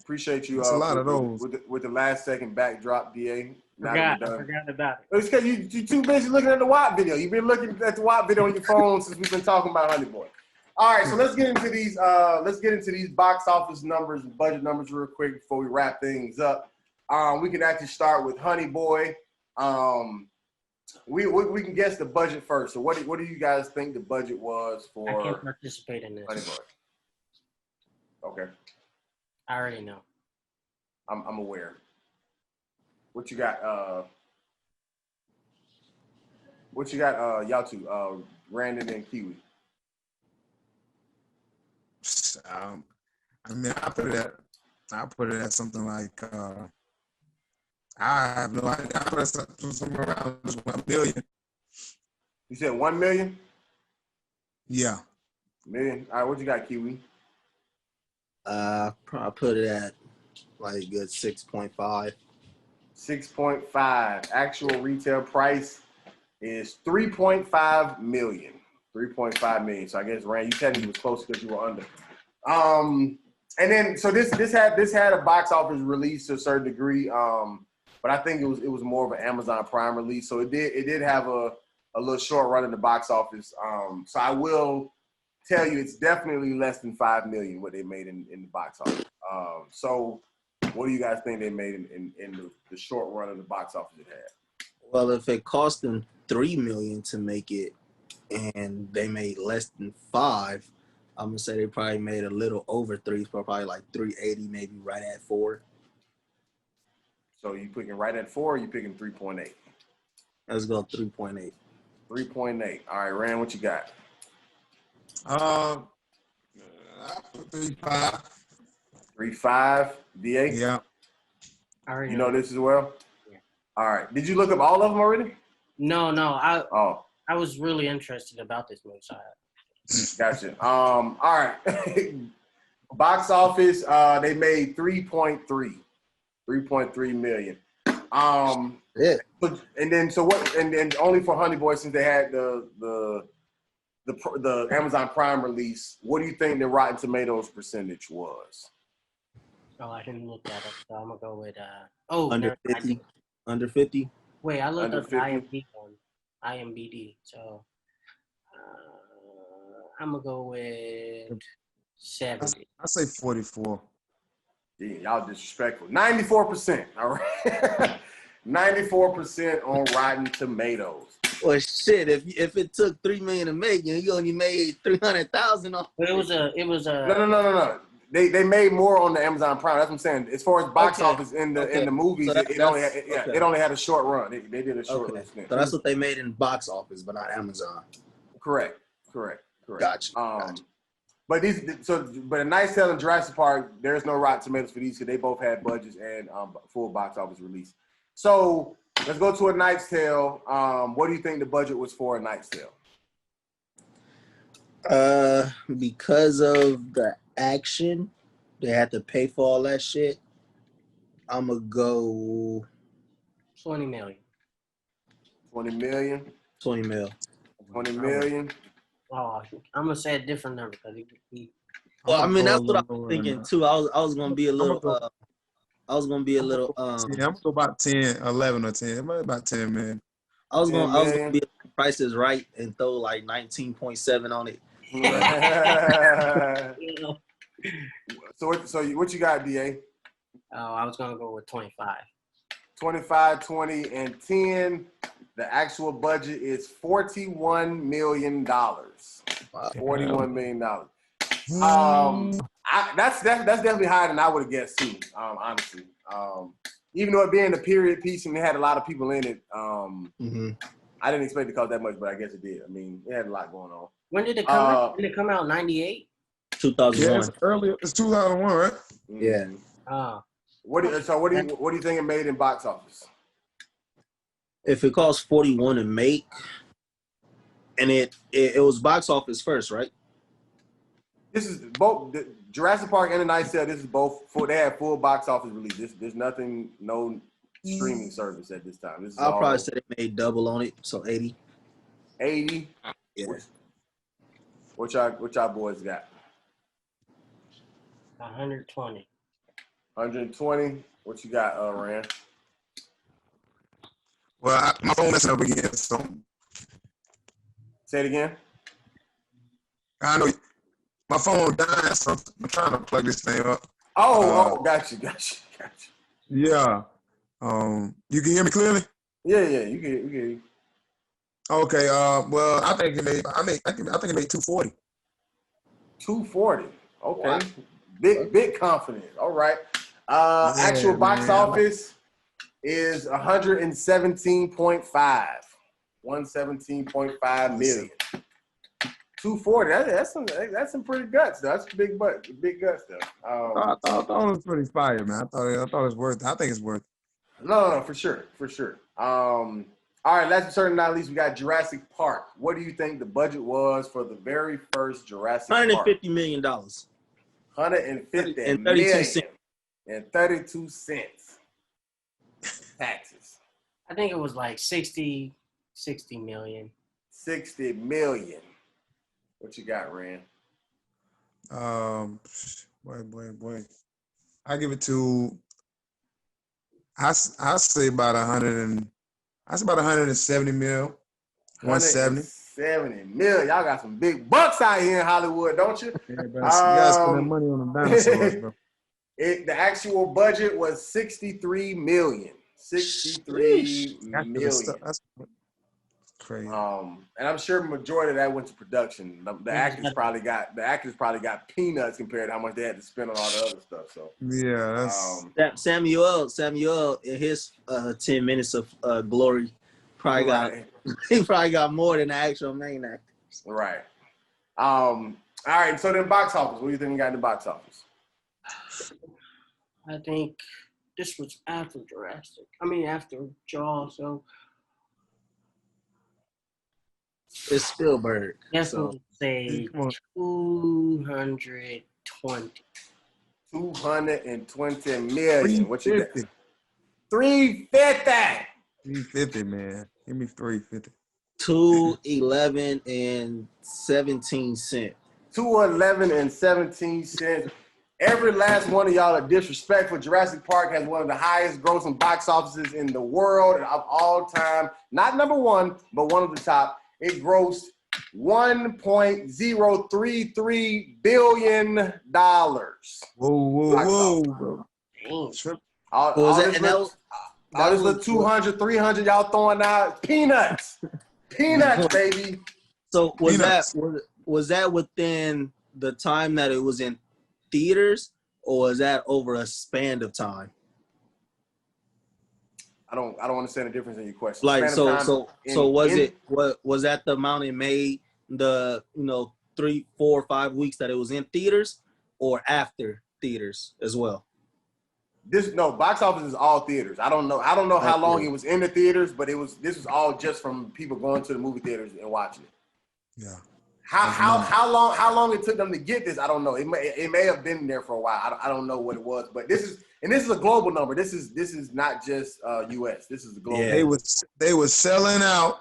Appreciate you.
It's a lot of those
with the last second backdrop, DA.
I forgot about it.
It's because you too busy looking at the WAP video. You've been looking at the WAP video on your phone since we've been talking about Honey Boy. All right, so let's get into these. Let's get into these box office numbers and budget numbers real quick before we wrap things up. We can actually start with Honey Boy. We can guess the budget first. So what do you guys think the budget was for?
I can't participate in this.
Honey Boy. Okay.
I already know.
I'm aware. What you got? Y'all two, Randon and Kiwi.
I mean, I put it at something like I have no idea. I put it somewhere around 1 million.
You said 1 million?
Yeah.
Million. All right, what you got, Kiwi?
I put it at like a good 6.5.
6.5. Actual retail price is 3.5 million. 3.5 million. So I guess Rand, you technically was close because you were under. And then so this had a box office release to a certain degree. But I think it was more of an Amazon Prime release. So it did have a little short run in the box office. So I will tell you it's definitely less than 5 million what they made in the box office. So what do you guys think they made in the short run of the box office it had?
Well, if it cost them $3 million to make it and they made less than 5, I'm gonna say they probably made a little over 3, so probably like 380, maybe right at 4.
So you picking right at 4, or you picking 3.8?
Let's go 3.8.
3.8. All right, Rand, what you got?
I put 3.5.
3.5. DA?
Yeah.
I already
You know this as well?
Yeah.
All right. Did you look up all of them already?
No. I was really interested about this movie. So
Gotcha. All right. Box office, they made 3.3 million.
Yeah.
And then only for Honey Boy, since they had the Amazon Prime release, what do you think the Rotten Tomatoes percentage was?
Oh, I didn't look that up, so I'm gonna go with
Under 50. Under 50.
Wait, I looked
Under
up the
50?
IMDb. So I'm gonna go with 70.
I say 44.
Yeah, y'all disrespectful. 94%. All right. 94% on Rotten Tomatoes.
Well, shit. If it took $3 million to make, you only made 300,000 off.
It was a
No. They made more on the Amazon Prime. That's what I'm saying. As far as box office in the movies,
So
it only had a short run. They did a short run.
So that's what they made in box office, but not Amazon.
Correct.
Gotcha.
But A Knight's Tale and Jurassic Park, there's no Rotten Tomatoes for these because they both had budgets and full box office release. So let's go to A Knight's Tale. What do you think the budget was for A Knight's Tale?
Because of the action, they had to pay for all that shit. I'm gonna go
20 million.
20 million.
20 mil.
20 million.
Oh, I'm gonna say a different number because he
Well, I mean that's what I was thinking too. I was gonna be a little.
I'm gonna go about 10, 11 or 10. About 10 million.
I was gonna be Price is Right and throw like 19.7 on it.
So what you got, DA?
Oh, I was gonna go with 25.
25, 20, and 10. The actual budget is $41 million. $41 million. That's definitely higher than I would have guessed too. Honestly, even though it being a period piece and it had a lot of people in it, I didn't expect it to cost that much, but I guess it did. I mean, it had a lot going on.
When did it come out? Did it come out? 98?
2001.
Yeah, it's earlier. It's 2001, right?
Yeah.
What do you think it made in box office?
If it costs 41 to make, and it was box office first, right?
This is both Jurassic Park and The Knight's Tale. This is both they have full box office release. There's nothing, no streaming service at this time. This is
I'll probably say they made double on it, so 80.
80.
Yeah.
What y'all boys got?
120.
120. What you got, Rand?
Well, my phone messing up again. So
say it again.
I know my phone dying, so I'm trying to plug this thing up.
Got you.
Yeah. You can hear me clearly?
Yeah, you can.
Okay. Well, I think it made 240.
240. Okay. Wow. Big confidence. All right. Actual box office is 117.5. 117.5 million. 240. That's some pretty guts. Though. That's big guts though.
I thought it was pretty fire, man. I thought it was worth it. I think it's worth it.
No, for sure. All right, last but certainly not least, we got Jurassic Park. What do you think the budget was for the very first Jurassic Park?
$150 million.
150
and 32
million
cents.
And 32 cents. Taxes.
I think it was like 60 million.
60 million. What you got, Rand?
Boy. I give it to. I say about 170 mil. 170.
70 million. Y'all got some big bucks out here in Hollywood, don't you?
Yeah, you guys spend that money on the dinosaurs, bro.
The actual budget was 63 million. 63 million.
That's crazy.
And I'm sure the majority of that went to production. The actors probably got peanuts compared to how much they had to spend on all the other stuff. So
yeah, that's
Samuel in his 10 minutes of glory he probably got more than the actual main actors.
Right. All right. So then, box office. What do you think we got in the box office?
I think this was after after Jaws. So
it's Spielberg.
Yes,
so.
we'll say 220.
220 million. What you got?
350. 350, man. Give me 350.
211 and 17 cents.
211 and 17 cents. Every last one of y'all are disrespectful. Jurassic Park has one of the highest grossing box offices in the world of all time. Not number one, but one of the top. It grossed $1.033 billion.
Whoa.
All this little 200, 300 y'all throwing out peanuts. Peanuts, baby.
So
Peanuts.
was that within the time that it was in theaters, or was that over a span of time?
I don't understand the difference in your question.
Like
Span of time
was that the amount it made the 3, 4, 5 weeks that it was in theaters, or after theaters as well?
Box office is all theaters. I don't know how long it was in the theaters, but this was all just from people going to the movie theaters and watching it.
Yeah.
How long it took them to get this, I don't know. It may have been there for a while. I don't know what it was, but this is a global number. This is not just US. This is a global.
Yeah. They was selling out.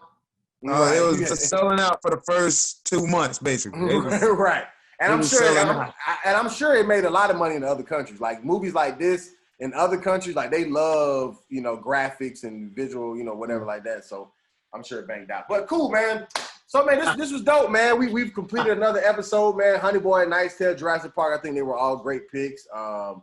Right.
They was selling out for the first 2 months, basically.
Right. And I'm sure it made a lot of money in other countries. Like movies like this in other countries, like they love, graphics and visual, whatever like that. So I'm sure it banged out. But cool, man. So man, this was dope, man. We've completed another episode, man. Honey Boy, Nice Tale, Jurassic Park. I think they were all great picks. I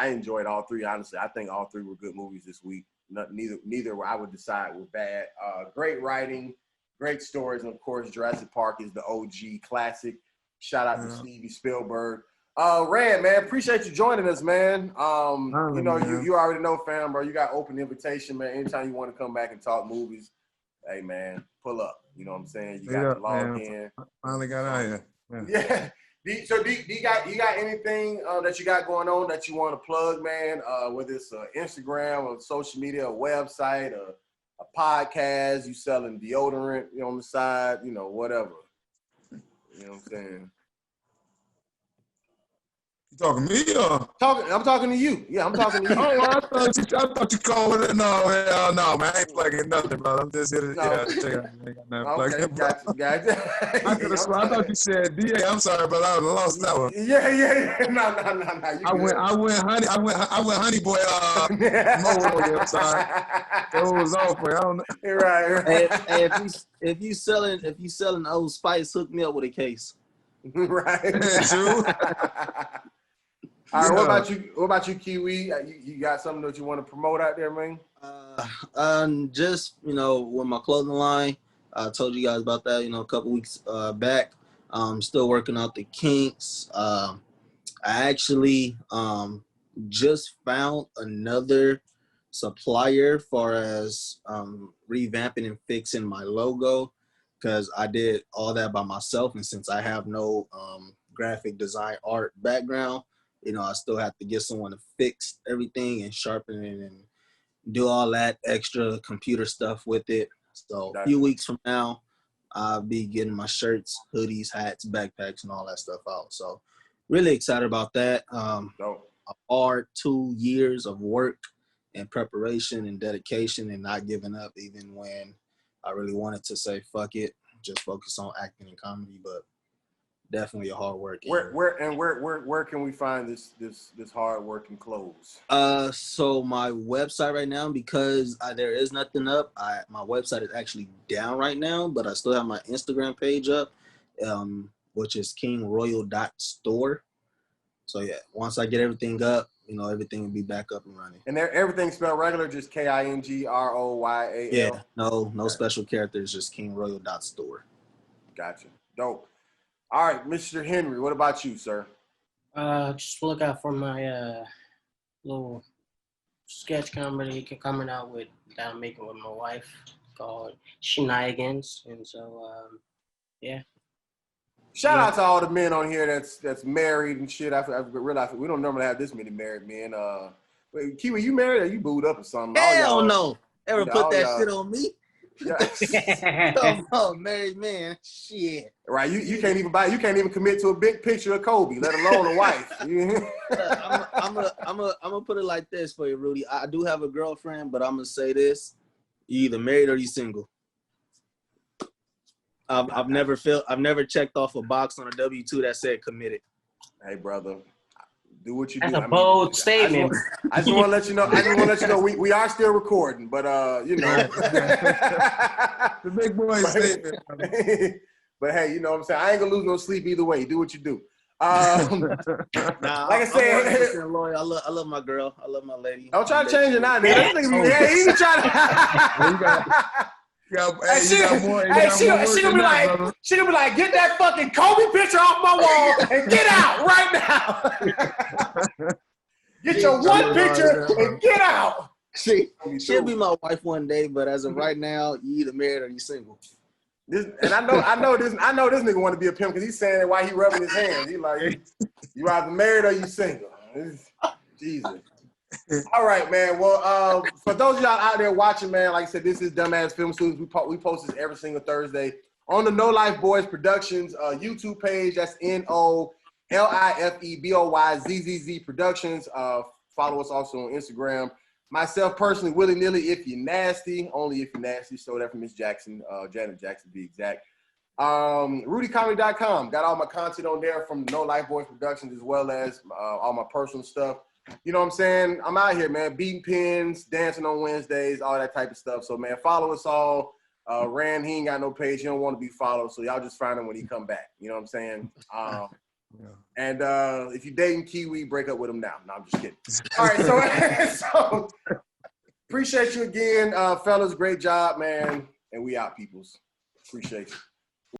enjoyed all three, honestly. I think all three were good movies this week. Neither I would decide were bad. Great writing, great stories, and of course, Jurassic Park is the OG classic. Shout out to Steven Spielberg. Rand, man, appreciate you joining us, man. You already know, fam, bro. You got open invitation, man. Anytime you want to come back and talk movies, hey, man, pull up. You know what I'm saying? You got to log in.
Finally got out here.
Yeah. So do you got anything that you got going on that you want to plug, man? Whether it's Instagram or social media, a website, a podcast, you selling deodorant, on the side, whatever. You know what I'm saying?
You talking to me or?
I'm talking to you. Yeah, I'm talking to you.
Oh, I thought you called it. No, hell no, man. I ain't plugging nothing, bro. I'm just here to check it out. I ain't got nothing
Okay, gotcha.
I thought you said DA. I'm sorry, but I lost that one.
Yeah. No.
I went honey boy. No, I'm sorry. It was over. I don't know.
Right.
Hey, if you selling Old Spice, hook me up with a case.
Right.
True.
All right, what about you, Kiwi? You got something that you want to promote out there, man?
Just with my clothing line, I told you guys about that, a couple weeks back. I'm still working out the kinks. I actually just found another supplier for as revamping and fixing my logo, because I did all that by myself, and since I have no graphic design art background, I still have to get someone to fix everything and sharpen it and do all that extra computer stuff with it. So a few weeks from now, I'll be getting my shirts, hoodies, hats, backpacks, and all that stuff out. So really excited about that. A hard 2 years of work and preparation and dedication and not giving up even when I really wanted to say, fuck it, just focus on acting and comedy, but definitely a hard work.
Where can we find this hard working clothes?
So my website right now, because there is nothing up, my website is actually down right now, but I still have my Instagram page up, which is kingroyal.store. So yeah, once I get everything up, everything will be back up and running. And
everything's spelled regular, just KINGROYAL?
Yeah, no special characters, just kingroyal.store.
Gotcha. Dope. All right, Mr. Henry, what about you, sir?
Just look out for my little sketch comedy coming out that I'm making with my wife called Shenanigans. And so, yeah.
Shout out to all the men on here that's married and shit. I realized we don't normally have this many married men. Wait, Kiwi, you married or you booed up or something?
Hell no. Ever put that shit on me?
Yeah.
Come on, married man. Shit.
Right, you can't even commit to a big picture of Kobe, let alone a wife.
I'm gonna put it like this for you, Rudy. I do have a girlfriend, but I'm gonna say this: you either married or you single. I've never checked off a box on a W-2 that said committed.
Hey, brother. Do what you
do.
That's
a bold statement.
I just want to let you know. We are still recording, but
the big boy statement.
But hey, you know what I'm saying? I ain't gonna lose no sleep either way. Do what you do. Like I said,
I love my girl. I love my lady.
Don't try to change it now, nigga. He trying to. She gonna be like, get that fucking Kobe picture off my wall and get out right now. Get your one picture and get out.
She'll be my wife one day, but as of right now, you either married or you single.
I know this nigga want to be a pimp because he's saying it while he rubbing his hands. He like, you either married or you single. Jesus. All right, man. Well, for those of y'all out there watching, man, like I said, this is Dumbass Film Students. We post this every single Thursday on the No Life Boys Productions YouTube page. That's NOLIFEBOYZZZ Productions. Follow us also on Instagram. Myself personally, Willy Nilly, if you're nasty, only if you're nasty. Stole that from Miss Jackson, Janet Jackson, to be exact. RudyComedy.com. Got all my content on there from the No Life Boys Productions as well as all my personal stuff. You know what I'm saying? I'm out here, man. Beating pins, dancing on Wednesdays, all that type of stuff. So, man, follow us all. Rand, he ain't got no page. He don't want to be followed. So, y'all just find him when he come back. You know what I'm saying? And if you're dating Kiwi, break up with him now. No, I'm just kidding. All right, so appreciate you again, fellas. Great job, man. And we out, peoples. Appreciate you.